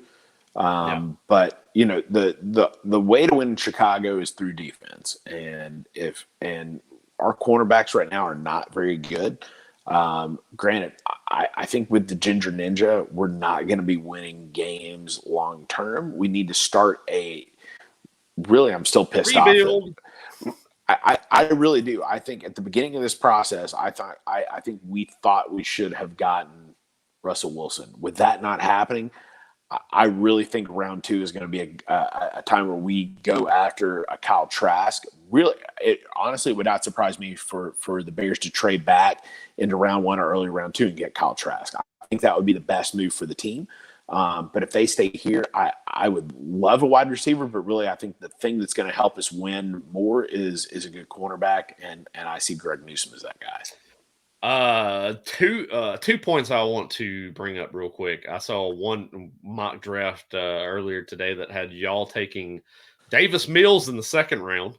But the way to win in Chicago is through defense, and our cornerbacks right now are not very good. Granted, I think with the Ginger Ninja, we're not going to be winning games long term. We need to start I'm still pissed rebuild. off. I really do. I think at the beginning of this process, I think we thought we should have gotten Russell Wilson. With that not happening, I really think round 2 is going to be a time where we go after a Kyle Trask. Really, it honestly would not surprise me for the Bears to trade back into round 1 or early round 2 and get Kyle Trask. I think that would be the best move for the team. But if they stay here, I would love a wide receiver. But really, I think the thing that's going to help us win more is a good cornerback, and I see Greg Newsome as that guy. Two points I want to bring up real quick. I saw one mock draft earlier today that had y'all taking Davis Mills in the 2nd round.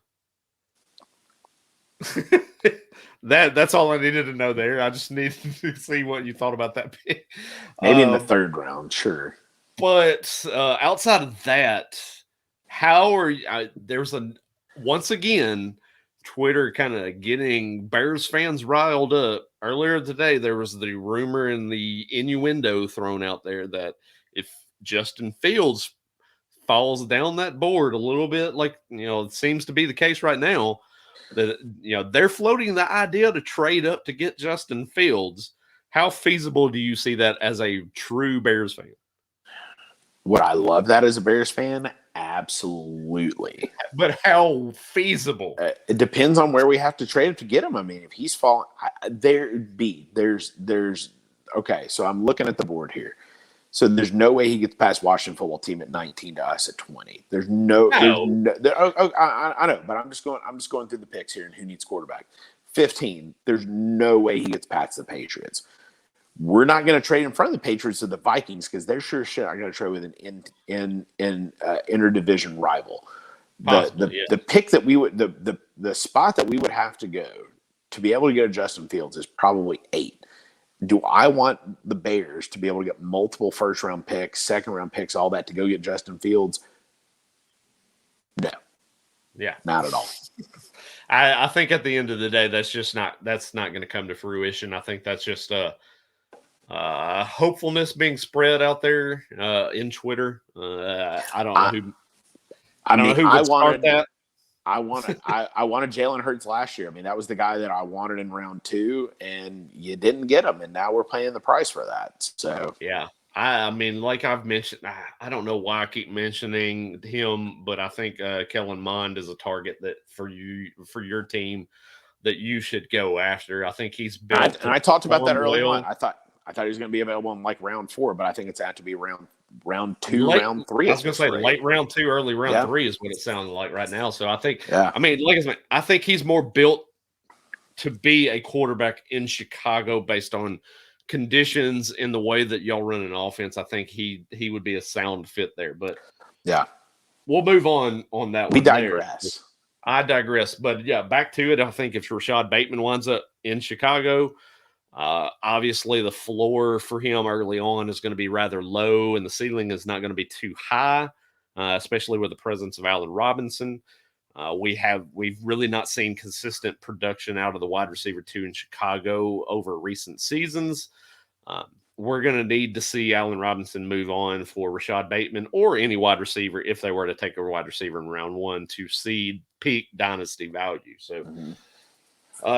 That's all I needed to know there. I just needed to see what you thought about that pick. Maybe in the 3rd round, sure. But outside of that, how are you? Once again, Twitter kind of getting Bears fans riled up. Earlier today, there was the rumor and the innuendo thrown out there that if Justin Fields falls down that board a little bit, like it seems to be the case right now, that they're floating the idea to trade up to get Justin Fields. How feasible do you see that as a true Bears fan? Would I love that as a Bears fan? Absolutely. But how feasible? It depends on where we have to trade him to get him. I mean, if he's falling, there's okay. So I'm looking at the board here. So there's no way he gets past Washington football team at 19 to us at 20. I know, but I'm just going through the picks here and who needs quarterback. 15. There's no way he gets past the Patriots. We're not going to trade in front of the Patriots or the Vikings because they're sure shit are going to trade with an interdivision rival. The pick that we would the spot that we would have to go to be able to get a Justin Fields is probably 8. Do I want the Bears to be able to get multiple 1st-round picks, 2nd-round picks, all that to go get Justin Fields? No. Yeah. Not at all. I think at the end of the day, that's not going to come to fruition. I think that's just hopefulness being spread out there in Twitter. I don't know who. I don't know who would start that. I wanted Jalen Hurts last year. I mean, that was the guy that I wanted in round 2, and you didn't get him, and now we're paying the price for that. So yeah, I mean, like I've mentioned, I don't know why I keep mentioning him, but I think Kellen Mond is a target that for your team that you should go after. I think he's built. And I talked about that early on. I thought he was going to be available in like round 4, but I think it's had to be round 2, round 3. I was going to say late round 2, early round 3 is what it sounded like right now. So I think, I mean, like I said, I think he's more built to be a quarterback in Chicago based on conditions in the way that y'all run an offense. I think he would be a sound fit there. But yeah, we'll move on that. We digress. I digress. But yeah, back to it. I think if Rashad Bateman winds up in Chicago, obviously the floor for him early on is going to be rather low and the ceiling is not going to be too high, especially with the presence of Allen Robinson. We've really not seen consistent production out of the wide receiver 2 in Chicago over recent seasons. We're going to need to see Allen Robinson move on for Rashad Bateman or any wide receiver if they were to take a wide receiver in round 1 to see peak dynasty value. So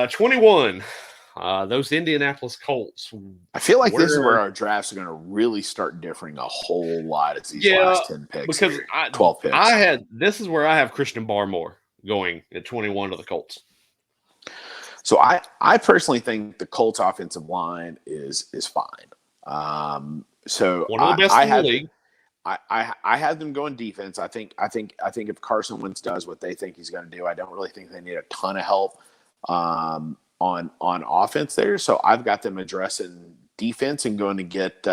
21. Those Indianapolis Colts. I feel like this is where our drafts are going to really start differing a whole lot as these last 10 picks. Because 12 picks. This is where I have Christian Barmore going at 21 to the Colts. So I personally think the Colts offensive line is fine. So one of the best in the league. I have them going defense. I think if Carson Wentz does what they think he's going to do, I don't really think they need a ton of help on offense there. So I've got them addressing defense and going to get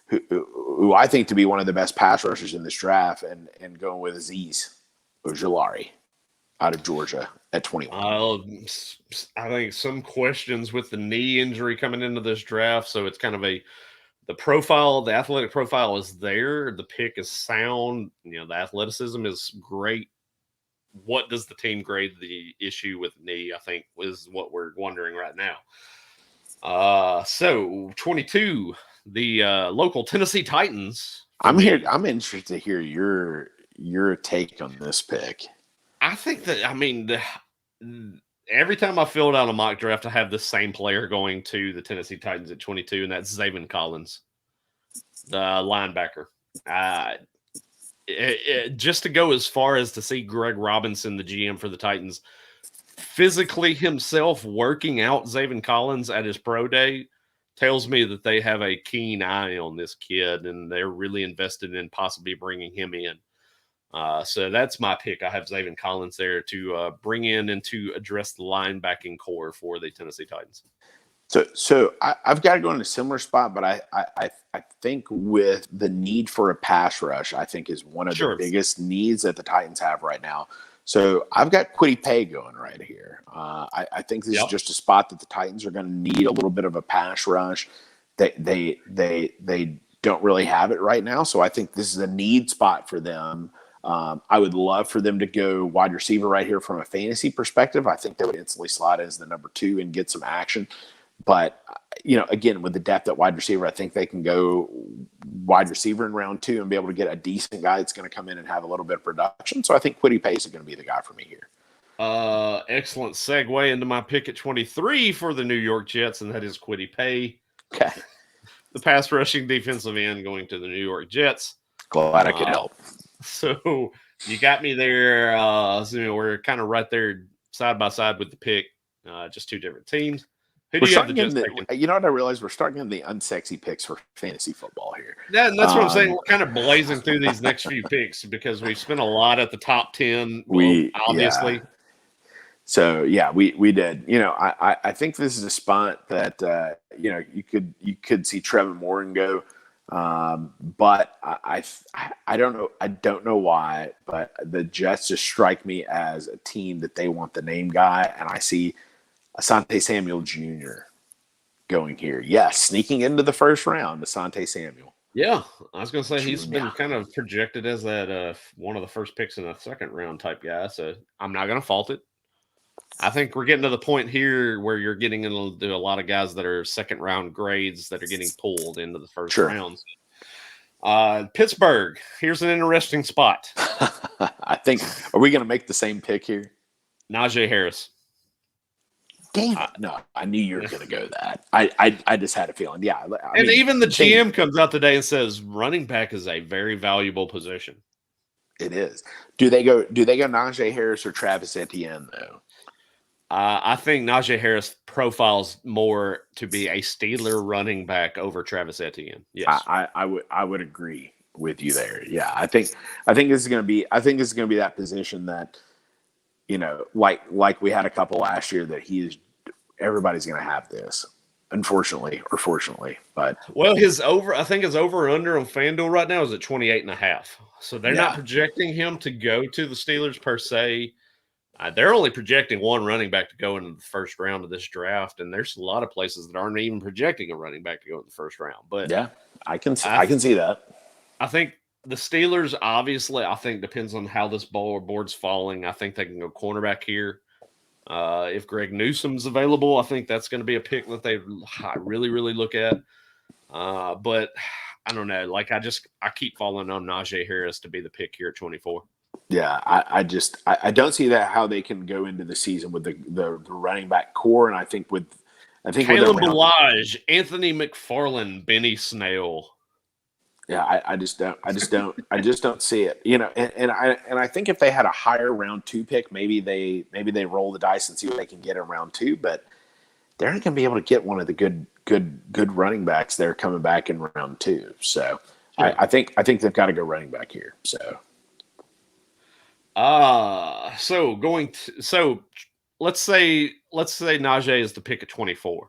who I think to be one of the best pass rushers in this draft, and going with Azeez Ojulari out of Georgia at 21. I think some questions with the knee injury coming into this draft, so it's kind of the athletic profile is there. The pick is sound. The athleticism is great. What does the team grade the issue with knee? I think is what we're wondering right now. So 22, the local Tennessee Titans. I'm interested to hear your take on this pick. I think that, every time I filled out a mock draft, I have the same player going to the Tennessee Titans at 22, and that's Zaven Collins, the linebacker. Just to go as far as to see Greg Robinson, the GM for the Titans, physically himself working out Zaven Collins at his pro day tells me that they have a keen eye on this kid, and they're really invested in possibly bringing him in. So that's my pick. I have Zaven Collins there to bring in and to address the linebacking core for the Tennessee Titans. So I've got to go in a similar spot, but I think with the need for a pass rush, I think is one of the biggest needs that the Titans have right now. So I've got Kwity Paye going right here. I think this is just a spot that the Titans are going to need a little bit of a pass rush. They don't really have it right now, so I think this is a need spot for them. I would love for them to go wide receiver right here from a fantasy perspective. I think they would instantly slot as the number 2 and get some action. But, again, with the depth at wide receiver, I think they can go wide receiver in round 2 and be able to get a decent guy that's going to come in and have a little bit of production. So I think Kwity Paye is going to be the guy for me here. Excellent segue into my pick at 23 for the New York Jets, and that is Kwity Paye. Okay. The pass rushing defensive end going to the New York Jets. Glad I could help. So you got me there. We're kind of right there side by side with the pick, just two different teams. Who do you have the Jets taking? You know what I realized? We're starting getting the unsexy picks for fantasy football here. That's what I'm saying. We're kind of blazing through these next few picks because we've spent a lot at the top 10, obviously. Yeah. So, we did. I think this is a spot that, you could see Trevor Morin go. But I don't know. I don't know why, but the Jets just strike me as a team that they want the name guy, and I see Asante Samuel Jr. going here. Yes, sneaking into the first round, Asante Samuel. Yeah, I was going to say he's been kind of projected as that one of the first picks in the second round type guy, so I'm not going to fault it. I think we're getting to the point here where you're getting into a lot of guys that are second round grades that are getting pulled into the first rounds. Pittsburgh, here's an interesting spot. I think, are we going to make the same pick here? Najee Harris. Damn it. No, I knew you were going to go that. I just had a feeling. Yeah. Even the GM comes out today and says running back is a very valuable position. It is. Do they go Najee Harris or Travis Etienne, though? I think Najee Harris profiles more to be a Steeler running back over Travis Etienne. Yes, I would agree with you there. Yeah, I think this is going to be that position that, like we had a couple last year that everybody's going to have this, unfortunately or fortunately. But I think his over under on FanDuel right now is at 28.5. So they're not projecting him to go to the Steelers per se. They're only projecting one running back to go into the first round of this draft, and there's a lot of places that aren't even projecting a running back to go in the first round. But yeah, I can see that. I think the Steelers, obviously, depends on how this board's falling. I think they can go cornerback here. If Greg Newsome's available, I think that's going to be a pick that they really, really look at. But I don't know. I keep falling on Najee Harris to be the pick here at 24. Yeah, I don't see that how they can go into the season with the running back core, and I think Kalen Ballage, Anthony McFarland, Benny Snell. Yeah, I just don't see it. And I think if they had a higher round 2 pick, maybe they roll the dice and see what they can get in round 2, but they're not going to be able to get one of the good running backs there coming back in round 2. So I think they've got to go running back here. So, so let's say Najee is the pick at 24.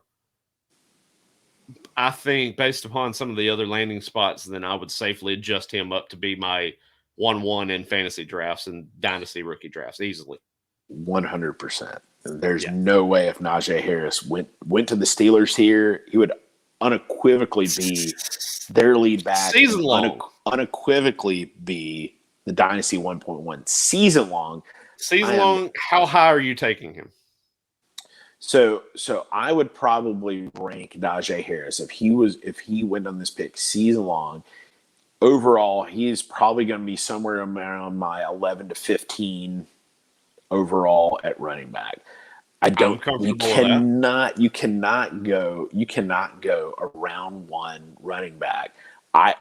I think based upon some of the other landing spots, then I would safely adjust him up to be my 1-1 in fantasy drafts and dynasty rookie drafts easily. 100%. There's no way if Najee Harris went to the Steelers here, he would unequivocally be their lead back. Season long. Unequivocally be the Dynasty 1.1 season long. How high are you taking him? So I would probably rank Najee Harris if he went on this pick season long. Overall, he's probably going to be somewhere around my 11 to 15 overall at running back. You cannot go a round one running back. I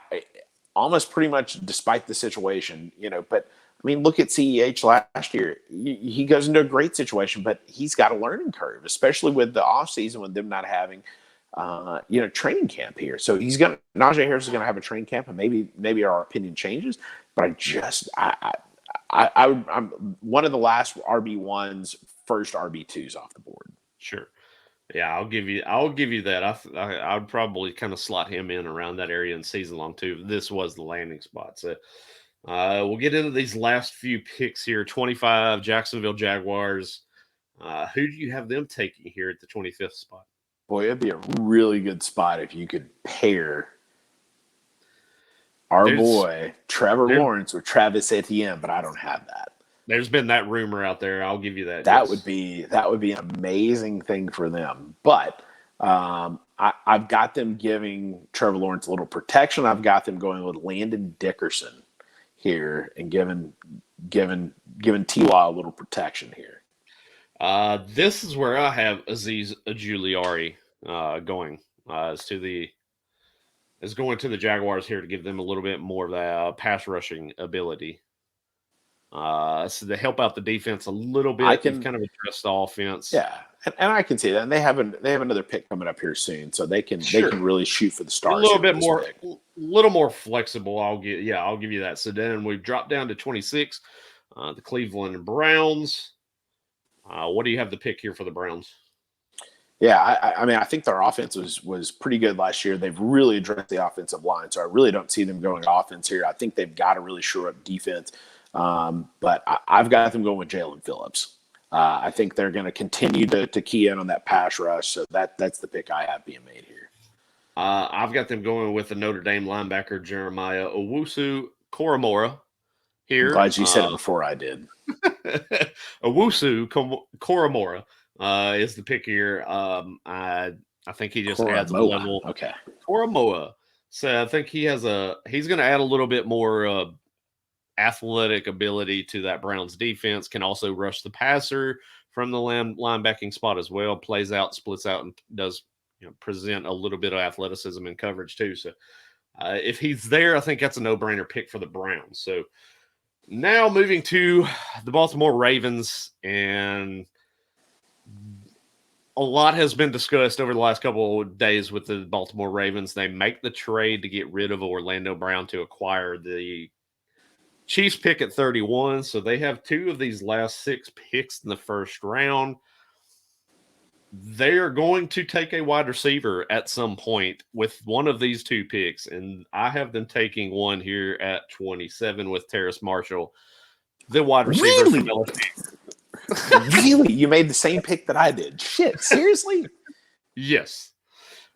almost pretty much despite the situation, but I mean, look at CEH last year. He goes into a great situation, but he's got a learning curve, especially with the offseason with them not having training camp here. So Najee Harris is gonna have a training camp, and maybe our opinion changes. But I'm one of the last RB1s, first RB2s off the board. Sure. Yeah, I'll give you that. I would probably kind of slot him in around that area in season long too. This was the landing spot. So we'll get into these last few picks here. 25, Jacksonville Jaguars. Who do you have them taking here at the 25th spot? Boy, it'd be a really good spot if you could pair our boy Trevor Lawrence with Travis Etienne, but I don't have that. There's been that rumor out there. I'll give you that. That would be an amazing thing for them. But I've got them giving Trevor Lawrence a little protection. I've got them going with Landon Dickerson here and giving T.Y. a little protection here. This is where I have Azeez Ojulari going going to the Jaguars here to give them a little bit more of that pass rushing ability. So to help out the defense a little bit, kind of address the offense. Yeah, and I can see that. And they have another pick coming up here soon, so they can really shoot for the stars. A little bit more, little more flexible. I'll give you that. So then we've dropped down to 26. The Cleveland Browns. What do you have the pick here for the Browns? Yeah, I mean, I think their offense was pretty good last year. They've really addressed the offensive line, so I really don't see them going offense here. I think they've got to really shore up defense. But I've got them going with Jalen Phillips. I think they're going to continue to key in on that pass rush, so that's the pick I have being made here. I've got them going with the Notre Dame linebacker Jeremiah Owusu-Koramoah here. I'm glad you said it before I did. Owusu-Koramoah is the pick here. I think he just adds a level. Okay. Koramoah. So I think he's going to add a little bit more athletic ability to that Browns defense. Can also rush the passer from the linebacking spot as well. Plays out, splits out, and does present a little bit of athleticism and coverage too. So if he's there, I think that's a no-brainer pick for the Browns. So now moving to the Baltimore Ravens, and a lot has been discussed over the last couple of days with the Baltimore Ravens. They make the trade to get rid of Orlando Brown to acquire the Chiefs pick at 31. So they have 2 of these last 6 picks in the first round. They are going to take a wide receiver at some point with one of these 2 picks. And I have them taking one here at 27 with Terrace Marshall, the wide receiver from LSU. Really? You made the same pick that I did? Shit, seriously? Yes.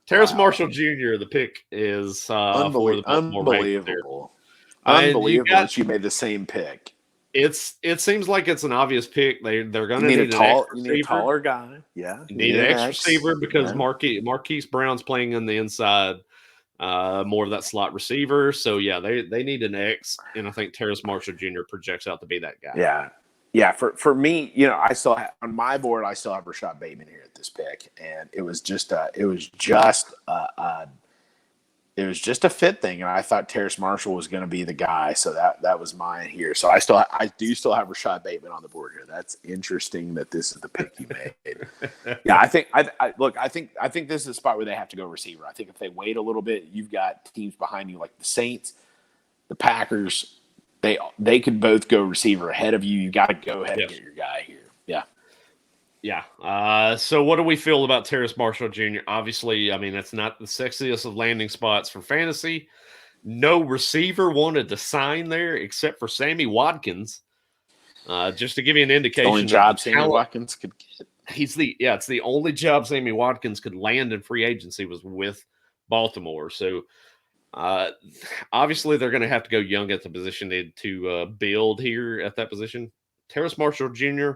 Terrace Marshall Jr., the pick is for the Baltimore Ravens. Unbelievable that you made the same pick. It seems like it's an obvious pick. They're going to need a taller guy. Yeah, you need an X receiver because Marquise Brown's playing in the inside, more of that slot receiver. So yeah, they need an X, and I think Terrace Marshall Jr. projects out to be that guy. Yeah. For me, I still have, on my board, I still have Rashad Bateman here at this pick, and it was just a fit thing, and I thought Terrace Marshall was going to be the guy, so that was mine here. So I do still have Rashad Bateman on the board here. That's interesting that this is the pick you made. Yeah, I think this is a spot where they have to go receiver. I think if they wait a little bit, you've got teams behind you like the Saints, the Packers, they could both go receiver ahead of you. You got to go ahead and get your guy here. Yeah. Yeah. So what do we feel about Terrace Marshall Jr.? Obviously, I mean, that's not the sexiest of landing spots for fantasy. No receiver wanted to sign there except for Sammy Watkins. Just to give you an indication, the only job Sammy Watkins could get. It's the only job Sammy Watkins could land in free agency was with Baltimore. So obviously they're going to have to go young at the position to build here at that position. Terrace Marshall Jr.,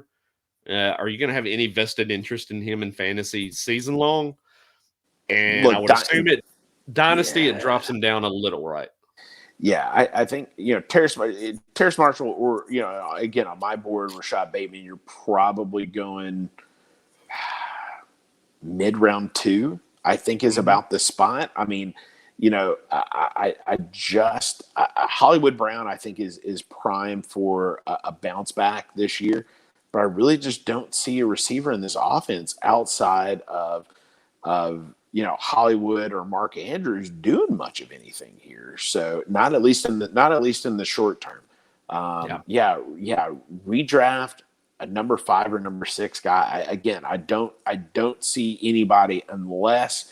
are you going to have any vested interest in him in fantasy season long? And look, I would assume it dynasty, it drops him down a little, right? Yeah, I think, Terrace Marshall, or, again, on my board, Rashad Bateman, you're probably going mid-round 2, I think is about the spot. I mean, Hollywood Brown, I think is prime for a bounce back this year, but I really just don't see a receiver in this offense outside of Hollywood or Mark Andrews doing much of anything here. So not at least in the short term. Redraft a number 5 or number 6 guy. I don't see anybody unless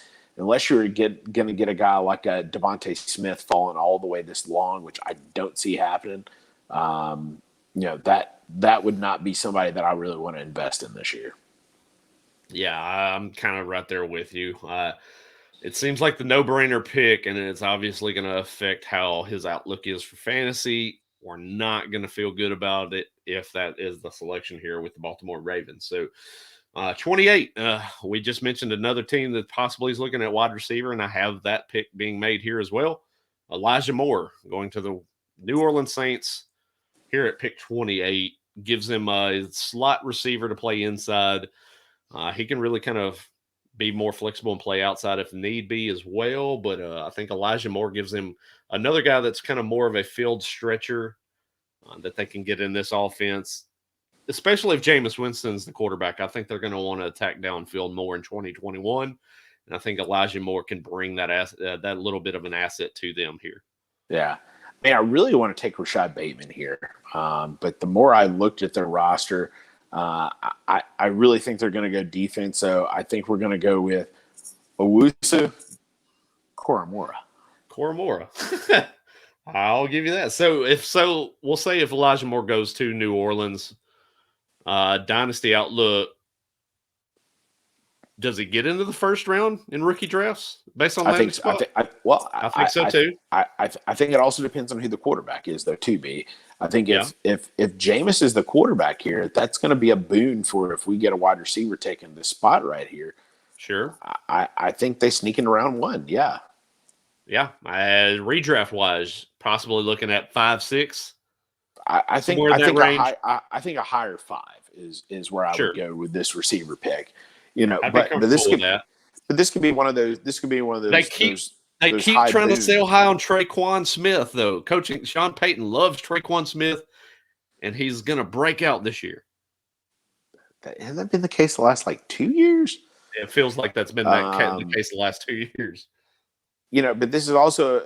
you're going to get a guy like a Devontae Smith falling all the way this long, which I don't see happening. That would not be somebody that I really want to invest in this year. Yeah, I'm kind of right there with you. It seems like the no-brainer pick, and it's obviously going to affect how his outlook is for fantasy. We're not going to feel good about it if that is the selection here with the Baltimore Ravens. So 28, we just mentioned another team that possibly is looking at wide receiver, and I have that pick being made here as well. Elijah Moore going to the New Orleans Saints here at pick 28. Gives him a slot receiver to play inside. He can really kind of be more flexible and play outside if need be as well. But I think Elijah Moore gives him another guy that's kind of more of a field stretcher that they can get in this offense, especially if Jameis Winston's the quarterback. I think they're going to want to attack downfield more in 2021. And I think Elijah Moore can bring that little bit of an asset to them here. Yeah. I mean, I really want to take Rashad Bateman here. But the more I looked at their roster, I really think they're going to go defense. So I think we're going to go with Owusu Koramoah. I'll give you that. So we'll say if Elijah Moore goes to New Orleans, dynasty outlook, does he get into the first round in rookie drafts based on that? I think so too. I think it also depends on who the quarterback is, though. I think if Jameis is the quarterback here, that's going to be a boon for if we get a wide receiver taking the spot right here. Sure. I think they sneak in round 1. Yeah. Yeah. Redraft wise, possibly looking at 5, 6. I think a higher 5 is where I would go with this receiver pick. But this could be one of those. They keep trying to sell high on Traquan Smith, though. Coaching Sean Payton loves Traquan Smith, and he's going to break out this year. Has that been the case the last 2 years? It feels like that's been the case the last 2 years. But this is also.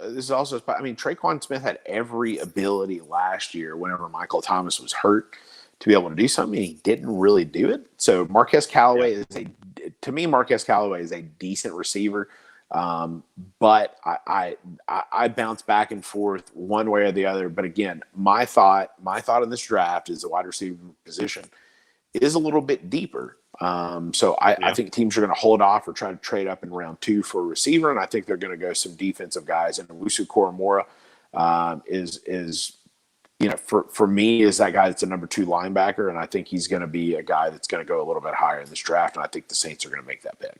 I mean, Traquan Smith had every ability last year whenever Michael Thomas was hurt to be able to do something. He didn't really do it. So Marquez Callaway is a decent receiver. But I bounce back and forth one way or the other. But again, my thought in this draft is the wide receiver position is a little bit deeper. So I think teams are going to hold off or try to trade up in round 2 for a receiver. And I think they're going to go some defensive guys. And Owusu Koramoah is for me, is that guy that's a number 2 linebacker, and I think he's going to be a guy that's going to go a little bit higher in this draft, and I think the Saints are going to make that pick.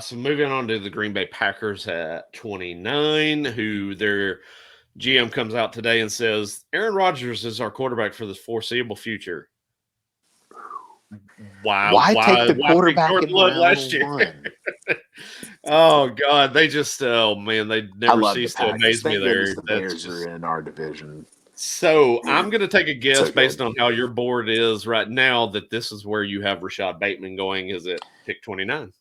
So moving on to the Green Bay Packers at 29, who their GM comes out today and says, Aaron Rodgers is our quarterback for the foreseeable future. Wow. Why take the quarterback in round last year? 1? Oh, God. They just, they never cease to amaze me there. The Bears are in our division. So I'm going to take a guess based on how your board is right now that this is where you have Rashad Bateman going. Is it pick 29?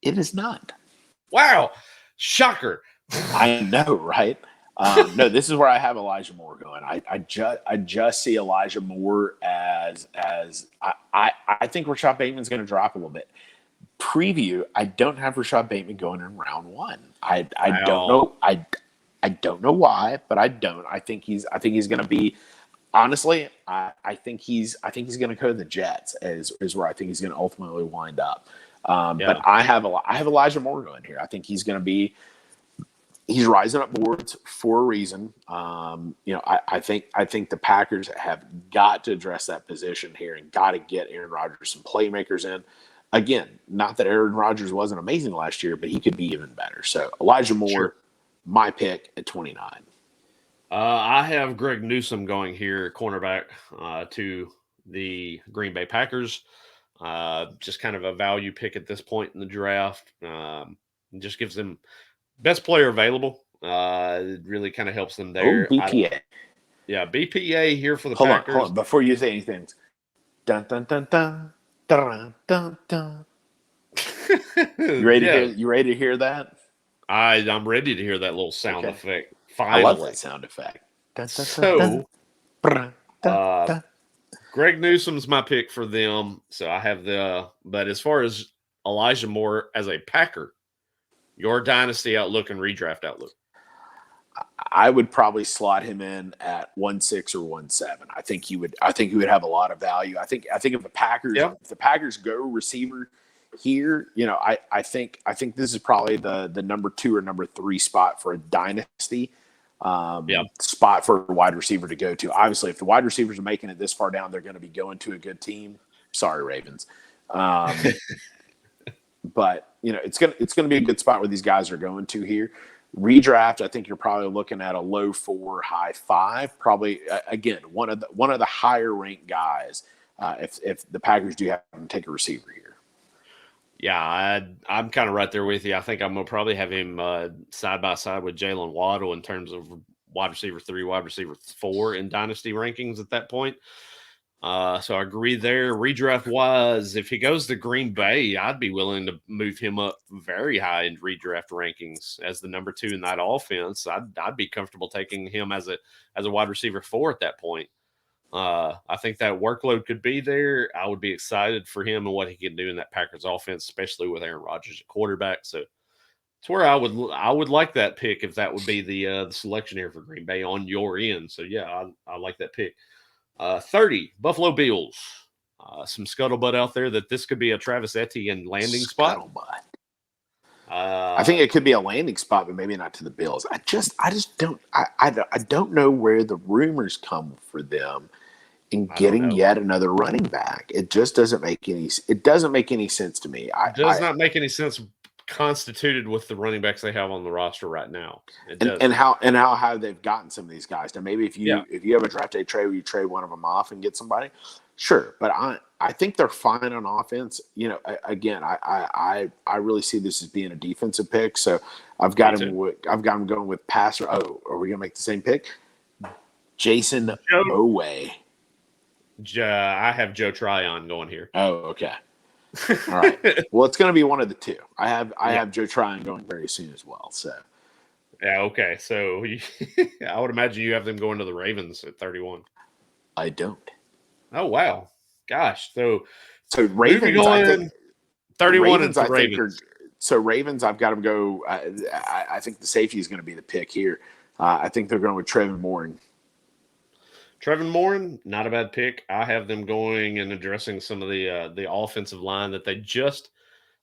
It is not. Wow. Shocker. I know, right? No, this is where I have Elijah Moore going. I just see Elijah Moore as I think Rashad Bateman's going to drop a little bit. Preview, I don't have Rashad Bateman going in round one. I don't know. I don't know why, but I don't. I think he's going to be. Honestly, I think he's going to go to the Jets. Is where I think he's going to ultimately wind up. But I have Elijah Moore going here. I think he's going to be. He's rising up boards for a reason. I think the Packers have got to address that position here and got to get Aaron Rodgers some playmakers in. Again, not that Aaron Rodgers wasn't amazing last year, but he could be even better. So Elijah Moore, my pick at 29. I have Greg Newsome going here, cornerback to the Green Bay Packers. Just kind of a value pick at this point in the draft. Just gives them best player available. It really kind of helps them there. BPA. Yeah, BPA here for the hold Packers. Hold on. Before you say anything. Dun, dun, dun, dun, dun, dun, dun. You ready to hear that? I'm ready to hear that little sound effect. Finally. I love that sound effect. So, Greg Newsome's my pick for them. So I have but as far as Elijah Moore as a Packer, your dynasty outlook and redraft outlook. I would probably slot him in at 1.6 or 1.7. I think he would have a lot of value. I think if the Packers go receiver here, I think this is probably the number 2 or number 3 spot for a dynasty spot for a wide receiver to go to. Obviously, if the wide receivers are making it this far down, they're going to be going to a good team. Sorry, Ravens. But it's gonna be a good spot where these guys are going to here. Redraft, I think you're probably looking at a low 4, high 5. Probably again one of the higher ranked guys. If the Packers do have to take a receiver here. Yeah, I'm kind of right there with you. I think I'm gonna probably have him side by side with Jalen Waddle in terms of wide receiver 3, wide receiver 4 in dynasty rankings at that point. So I agree there. Redraft wise, if he goes to Green Bay, I'd be willing to move him up very high in redraft rankings as the number 2 in that offense. I'd be comfortable taking him as a wide receiver 4 at that point. I think that workload could be there. I would be excited for him and what he can do in that Packers offense, especially with Aaron Rodgers at quarterback. So it's where I would like that pick if that would be the selection here for Green Bay on your end. So yeah, I like that pick. 30, Buffalo Bills. Some scuttlebutt out there that this could be a Travis Etienne landing spot. I think it could be a landing spot, but maybe not to the Bills. I just don't. I don't know where the rumors come for them in getting yet another running back. It just doesn't make any. It doesn't make any sense to me. It does not make any sense constituted with the running backs they have on the roster right now. And how they've gotten some of these guys. Now maybe if you have a draft day trade where you trade one of them off and get somebody, sure. But I think they're fine on offense. Again, I really see this as being a defensive pick. So I've got him going with passer. Oh, are we gonna make the same pick? Jason Owe. I have Joe Tryon going here. Oh, okay. All right. Well, it's going to be one of the two. I have Joe Tryon going very soon as well. So, yeah. Okay. So I would imagine you have them going to the Ravens at 31. I don't. Oh wow, gosh. So Ravens going 31 Ravens, and Ravens. Ravens, I've got to go. I think the safety is going to be the pick here. I think they're going with Trevin Morin. Trevin Morin, not a bad pick. I have them going and addressing some of the offensive line that they just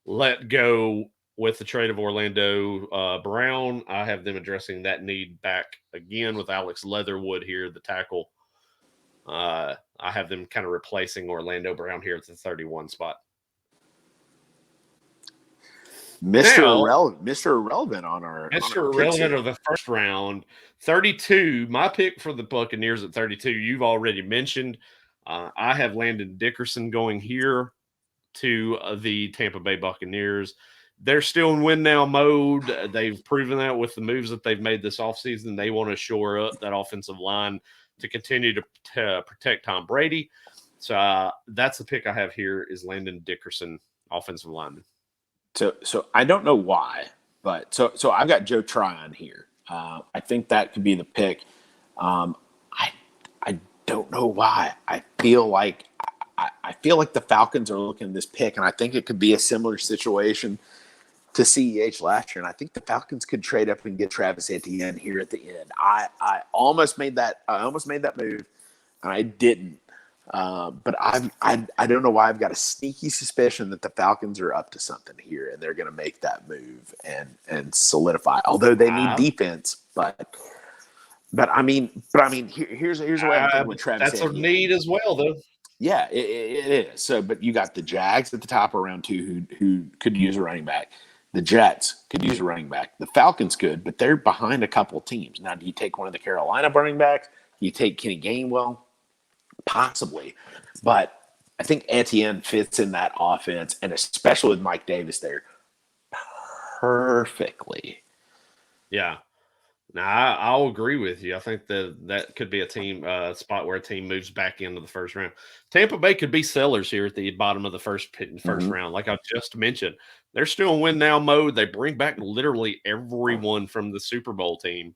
let go with the trade of Orlando Brown. I have them addressing that need back again with Alex Leatherwood here, the tackle. I have them kind of replacing Orlando Brown here at the 31 spot. Mr. Irrelevant on our Mr. Irrelevant of the first round, 32. My pick for the Buccaneers at 32, you've already mentioned. I have Landon Dickerson going here to the Tampa Bay Buccaneers. They're still in win now mode. They've proven that with the moves that they've made this offseason. They want to shore up that offensive line to continue to protect Tom Brady. So that's the pick I have here is Landon Dickerson, offensive lineman. So I don't know why, but so I've got Joe Tryon here. I think that could be the pick. I don't know why. I feel like the Falcons are looking at this pick, and I think it could be a similar situation to CEH last year. And I think the Falcons could trade up and get Travis Etienne here at the end. I almost made that move, and I didn't. But I don't know why I've got a sneaky suspicion that the Falcons are up to something here, and they're going to make that move and solidify. Although they need defense, But I mean, here's the way I'm thinking with Travis. That's a need as well, though. Yeah, it is. So, but you got the Jags at the top of round 2 who could use a running back. The Jets could use a running back. The Falcons could, but they're behind a couple teams. Now, do you take one of the Carolina running backs? Do you take Kenny Gainwell? Possibly. But I think Etienne fits in that offense, and especially with Mike Davis there, perfectly. Yeah. Now, I'll agree with you. I think that could be a team spot where a team moves back into the first round. Tampa Bay could be sellers here at the bottom of the first round. Like I just mentioned, they're still in win now mode. They bring back literally everyone from the Super Bowl team.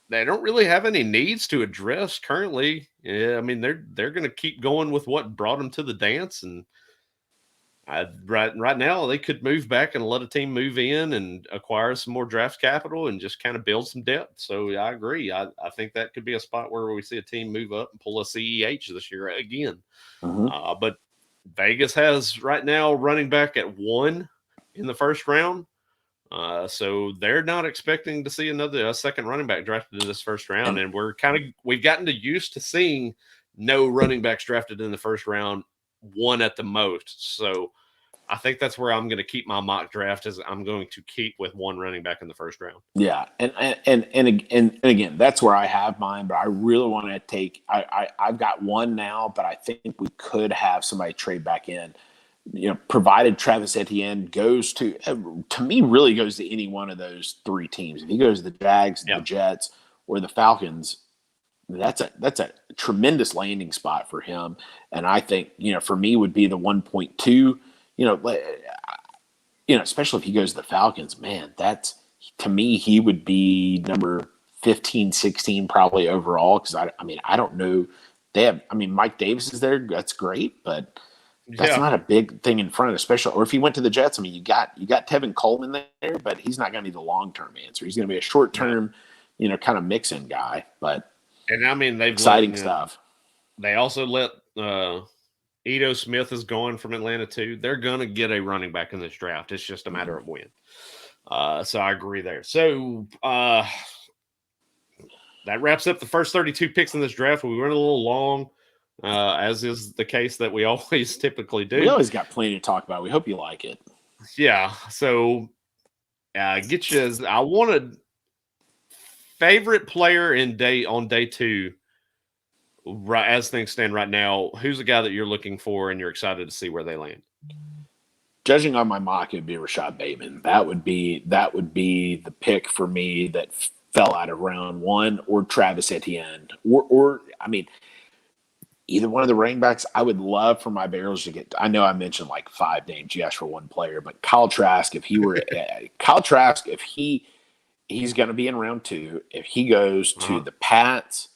They don't really have any needs to address currently. Yeah, I mean, they're going to keep going with what brought them to the dance, and right now they could move back and let a team move in and acquire some more draft capital and just kind of build some depth. So I agree. I think that could be a spot where we see a team move up and pull a CEH this year again. But Vegas has right now running back at 1 in the first round. So they're not expecting to see a second running back drafted in this first round. And we've gotten used to seeing no running backs drafted in the first round, 1 at the most. So I think that's where I'm going to keep my mock draft, is I'm going to keep with 1 running back in the first round. Yeah. And again, that's where I have mine, but I really want to take, I've got 1 now, but I think we could have somebody trade back in, provided Travis Etienne goes to me, really goes to any one of those 3 teams. If he goes to the Jags, the Jets, or the Falcons, that's a tremendous landing spot for him. And I think, for me would be the 1.2, especially if he goes to the Falcons, man, to me, he would be number 15, 16 probably overall. Cause I don't know. Mike Davis is there. That's great, but that's not a big thing in front of, especially, or if he went to the Jets, you got Tevin Coleman there, but he's not going to be the long-term answer. He's going to be a short-term, kind of mix-in guy, but. And they've exciting stuff. They also let Ito Smith is going from Atlanta too. They're going to get a running back in this draft. It's just a matter of when. So I agree there. So that wraps up the first 32 picks in this draft. We went a little long, as is the case that we always typically do. We always got plenty to talk about. We hope you like it. Yeah. So get you. I wanted. Favorite player on day 2, right as things stand right now, who's the guy that you're looking for and you're excited to see where they land? Judging on my mock, it would be Rashad Bateman. That would be the pick for me that fell out of round 1, or Travis Etienne, or either one of the running backs. I would love for my Bears to get. I know I mentioned like 5 names. You asked for 1 player, but Kyle Trask, if he were he's going to be in round 2. If he goes to the Pats,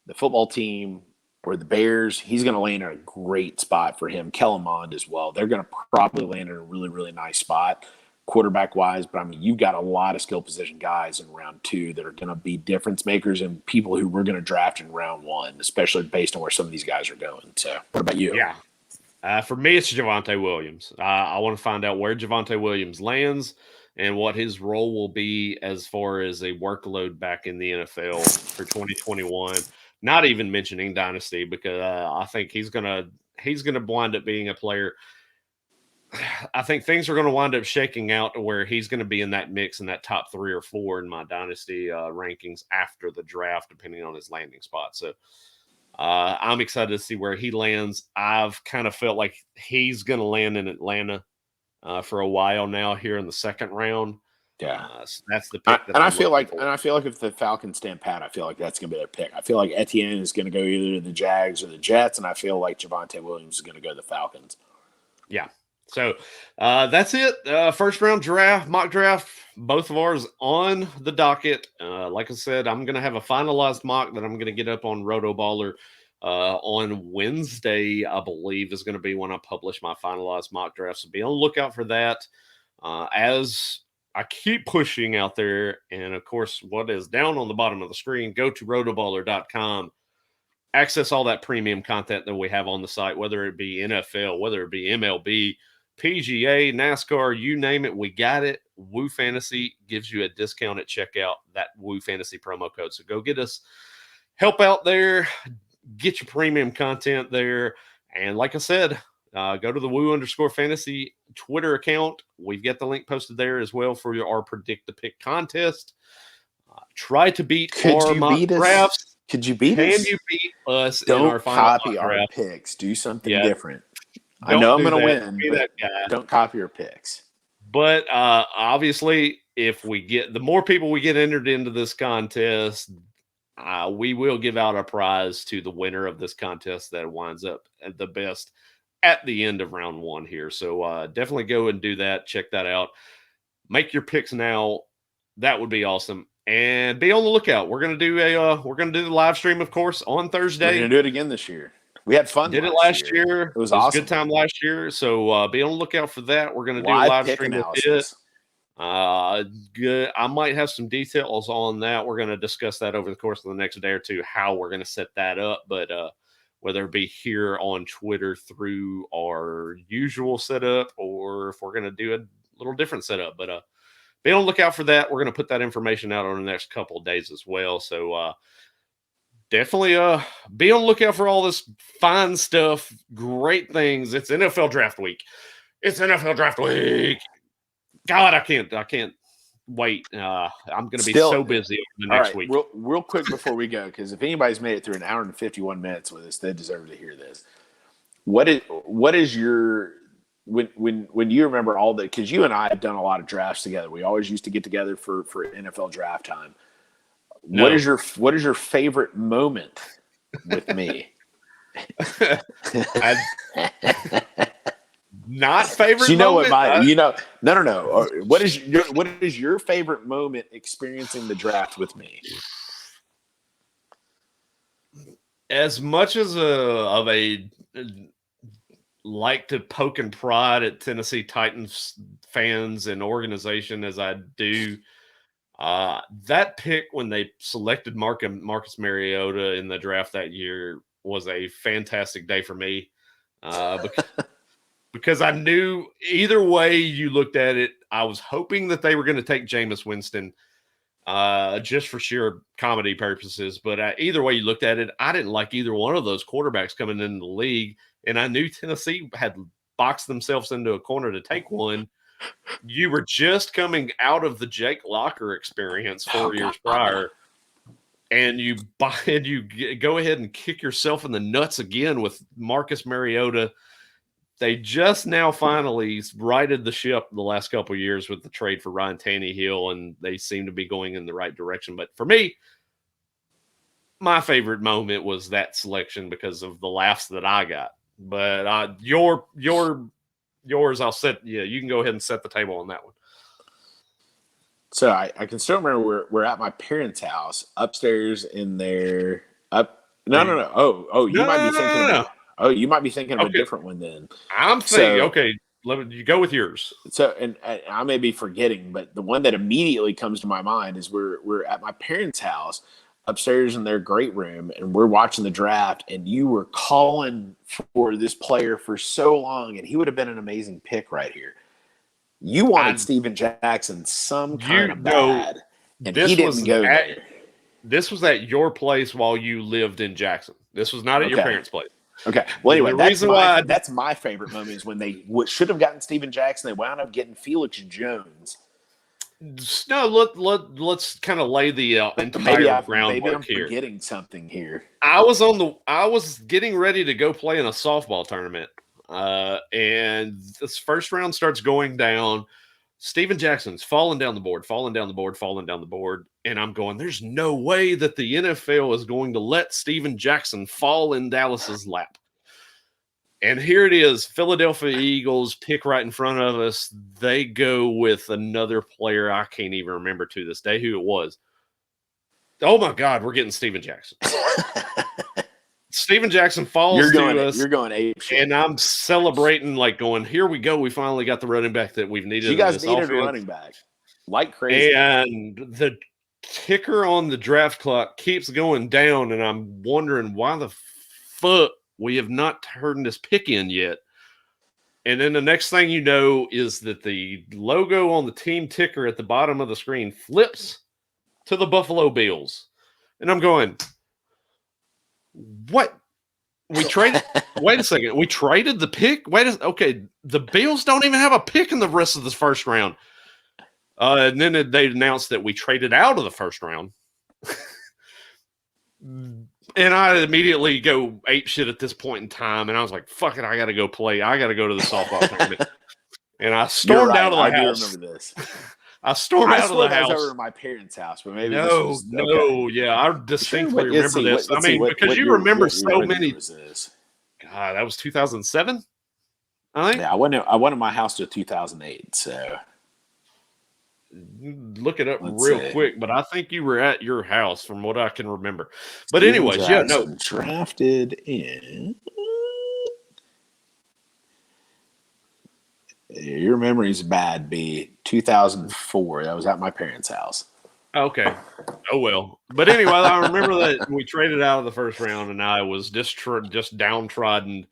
the football team, or the Bears, he's going to land in a great spot for him. Kellen Mond as well. They're going to probably land in a really, really nice spot quarterback-wise. But, you've got a lot of skill position guys in round 2 that are going to be difference makers and people who we're going to draft in round 1, especially based on where some of these guys are going. So what about you? Yeah. For me, it's Javonte Williams. I want to find out where Javonte Williams lands and what his role will be as far as a workload back in the NFL for 2021. Not even mentioning Dynasty, because I think he's gonna wind up being a player. I think things are going to wind up shaking out to where he's going to be in that mix in that top 3 or 4 in my Dynasty rankings after the draft, depending on his landing spot. So I'm excited to see where he lands. I've kind of felt like he's going to land in Atlanta for a while now here in the second round. Yeah, so that's the pick. I feel like if the Falcons stand pat, I feel like that's going to be their pick. I feel like Etienne is going to go either to the Jags or the Jets, and I feel like Javonte Williams is going to go to the Falcons. Yeah. So that's it. First round draft, mock draft. both of ours on the docket. Like I said, I'm going to have a finalized mock that I'm going to get up on Rotoballer on Wednesday, I believe, is going to be when I publish my finalized mock draft. So be on the lookout for that. As I keep pushing out there, and of course, what is down on the bottom of the screen, go to rotoballer.com. Access all that premium content that we have on the site, whether it be NFL, whether it be MLB, PGA, NASCAR, you name it, we got it. Woo Fantasy gives you a discount at checkout, that Woo Fantasy promo code. So go get us help out there, get your premium content there. And like I said, go to the Woo_Fantasy Twitter account. We've got the link posted there as well for our Predict the Pick contest. Try to beat our mock drafts. Could you beat us? Can you beat us in our final copy our draft? picks. Do something different. I know I'm going to win, but don't copy your picks. But obviously, if we get the more people we get entered into this contest, we will give out a prize to the winner of this contest that winds up at the best at the end of round one here. So definitely go and do that. Check that out. Make your picks now. That would be awesome. And be on the lookout. We're gonna do the live stream, of course, on Thursday. We're gonna do it again this year. We had fun. Did it last year. It was awesome. A good time last year. So be on the lookout for that. We're gonna do a live stream with it. Good. I might have some details on that. We're gonna discuss that over the course of the next day or two, how we're gonna set that up. But whether it be here on Twitter through our usual setup, or if we're gonna do a little different setup, but be on the lookout for that. We're going to put that information out on the next couple of days as well. So definitely be on the lookout for all this fine stuff, great things. It's NFL Draft Week. It's NFL Draft Week. God, I can't wait. I'm going to be so busy over the next week. Real quick before we go, because if anybody's made it through an hour and 51 minutes with us, they deserve to hear this. What is your when you remember all the, because you and I have done a lot of drafts together. We always used to get together for NFL draft time. No. What is your favorite moment with me? Not favorite. So moment? No. What is your favorite moment experiencing the draft with me? As much as a like to poke and prod at Tennessee Titans fans and organization as I do, that pick when they selected Marcus Mariota in the draft that year was a fantastic day for me, because I knew either way you looked at it, I was hoping that they were going to take Jameis Winston just for sheer comedy purposes. But either way you looked at it, I didn't like either one of those quarterbacks coming into the league. And I knew Tennessee had boxed themselves into a corner to take one. You were just coming out of the Jake Locker experience 4 years prior, and you go ahead and kick yourself in the nuts again with Marcus Mariota. They just now finally righted the ship the last couple of years with the trade for Ryan Tannehill, and they seem to be going in the right direction. But for me, my favorite moment was that selection because of the laughs that I got. But yours, I'll set. Yeah, you can go ahead and set the table on that one. So I can still remember we're at my parents' house upstairs in their No. You might be thinking of a different one then. I'm thinking, okay, you go with yours. So, and I may be forgetting, but the one that immediately comes to my mind is we're at my parents' house upstairs in their great room, and we're watching the draft, and you were calling for this player for so long, and he would have been an amazing pick right here. You wanted Steven Jackson some kind of bad, and he didn't go there. This was at your place while you lived in Jackson. This was not at your parents' place. Okay. Well, anyway, that's my favorite moment is when they should have gotten Steven Jackson. They wound up getting Felix Jones. No, let's kind of lay the entire groundwork maybe I'm here. Forgetting something here. I was getting ready to go play in a softball tournament, and this first round starts going down. Steven Jackson's falling down the board, and I'm going, there's no way that the NFL is going to let Steven Jackson fall in Dallas's lap. And here it is, Philadelphia Eagles pick right in front of us. They go with another player. I can't even remember to this day who it was. Oh my God, we're getting Steven Jackson. Steven Jackson falls to us. You're going ape shit. And I'm celebrating, like going, here we go. We finally got the running back that we've needed. You guys needed a running back. Like crazy. And the ticker on the draft clock keeps going down. And I'm wondering why the fuck we have not turned this pick in yet. And then the next thing you know is that the logo on the team ticker at the bottom of the screen flips to the Buffalo Bills. And I'm going, what? We traded. Wait a second. We traded the pick. Okay. The Bills don't even have a pick in the rest of this first round. And then they announced that we traded out of the first round. And I immediately go ape shit at this point in time. And I was like, fuck it. I got to go play. I got to go to the softball tournament. And I stormed out of the house. I do remember this. I stormed out of the house. I was over to my parents' house, but maybe I distinctly remember this. Because you remember so many. God, that was 2007. I think. Yeah, I went to my house till 2008. So look it up real quick. But I think you were at your house, from what I can remember. But anyways, drafted in. Your memory's bad, B. 2004. That was at my parents' house. Okay. Oh, well. But anyway, I remember that we traded out of the first round, and I was just downtrodden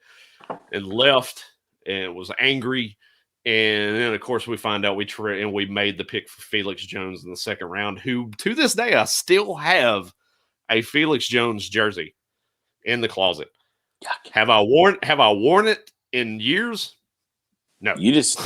and left and was angry. And then, of course, we find out we made the pick for Felix Jones in the second round, who, to this day, I still have a Felix Jones jersey in the closet. Yuck. Have I worn it in years? No, you just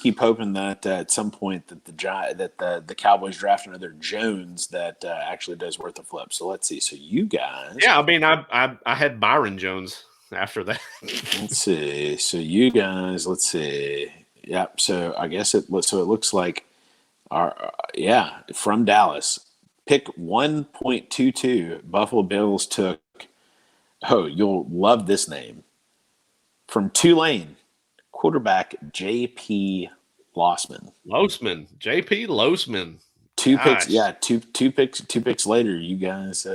keep hoping that at some point that the Cowboys draft another Jones that actually does worth a flip. So let's see. So you guys, yeah, I mean, I had Byron Jones after that. Let's see. So you guys, let's see. Yeah. So I guess it looks like from Dallas, pick 1.22. Buffalo Bills took. Oh, you'll love this name from Tulane. Quarterback J.P. Losman. J.P. Losman. Two picks later, you guys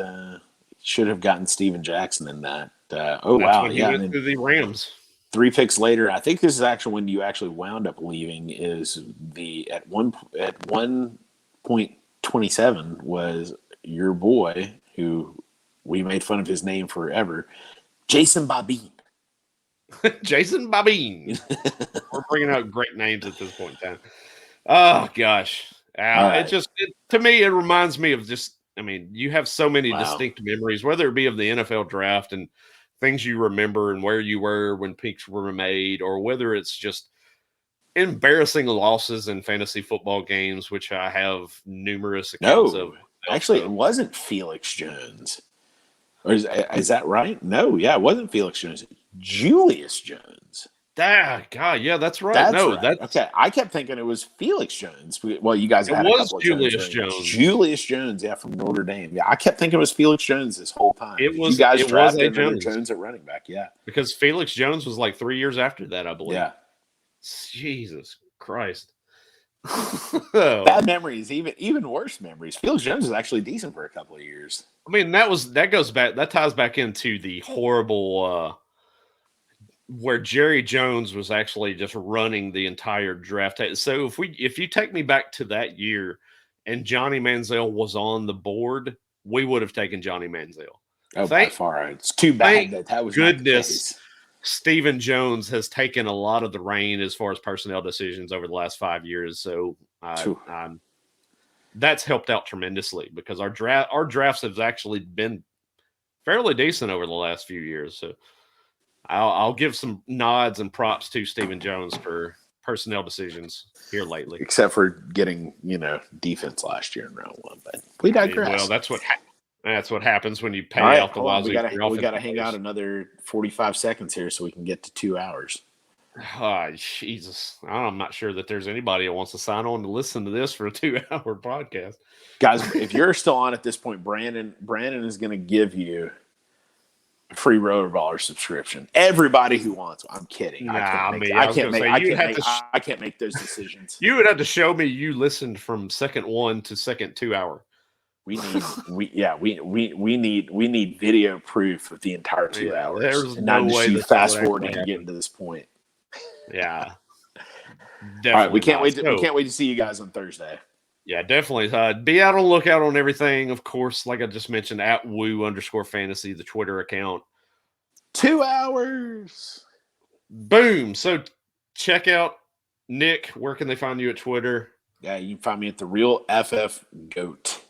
should have gotten Steven Jackson in that. Wow. Yeah. To the Rams. 3 picks later, I think this is actually when you actually wound up leaving, is at 1.27 was your boy, who we made fun of his name forever, Jason Babin. Jason Babin. We're bringing out great names at this point in time. Oh gosh, right. To me, it reminds me of you have so many distinct memories, whether it be of the NFL draft and things you remember and where you were when picks were made, or whether it's just embarrassing losses in fantasy football games, which I have numerous accounts of. Actually, it wasn't Felix Jones. Or is that right? No, yeah, it wasn't Felix Jones. Julius Jones. God, yeah, that's right. That's okay. I kept thinking it was Felix Jones. Well, you guys had Julius Jones. Julius Jones, yeah, from Notre Dame. Yeah, I kept thinking it was Felix Jones this whole time. You guys drafted Jones at running back, yeah. Because Felix Jones was like 3 years after that, I believe. Yeah. Jesus Christ. Bad memories, even worse memories. Felix Jones was actually decent for a couple of years. I mean, that ties back into the horrible where Jerry Jones was actually just running the entire draft. So if you take me back to that year and Johnny Manziel was on the board, we would have taken Johnny Manziel. Oh, by far. It's too bad that was goodness. Stephen Jones has taken a lot of the reign as far as personnel decisions over the last 5 years. So that's helped out tremendously, because our drafts have actually been fairly decent over the last few years. So I'll give some nods and props to Stephen Jones for personnel decisions here lately. Except for getting, defense last year in round 1. But we digress. Well, that's what happens when you pay out the wazoo. We got to hang out another 45 seconds here so we can get to 2 hours. Jesus. I'm not sure that there's anybody that wants to sign on to listen to this for a 2-hour podcast. Guys, if you're still on at this point, Brandon is going to give you free Rotoballer subscription. Everybody who wants one. I'm kidding. Nah, I can't make those decisions. You would have to show me you listened from second 1 to second 2 hour. We need video proof of the entire 2 hours. There's no way you fast forwarding and getting to this point. Yeah. All right, we can't wait to see you guys on Thursday. Yeah, definitely. Be out on the lookout on everything. Of course, like I just mentioned, at @woo_fantasy, the Twitter account. 2 hours. Boom. So check out Nick. Where can they find you at Twitter? Yeah, you can find me at the Real FF Goat.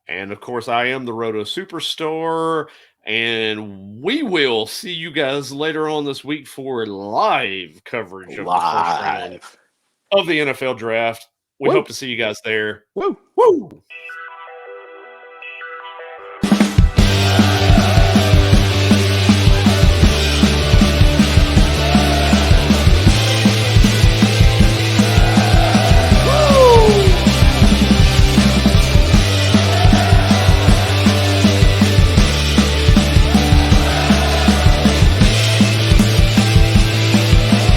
And of course, I am the Roto Superstore. And we will see you guys later on this week for live coverage of the first round of the NFL draft. We hope to see you guys there. Woo! Woo!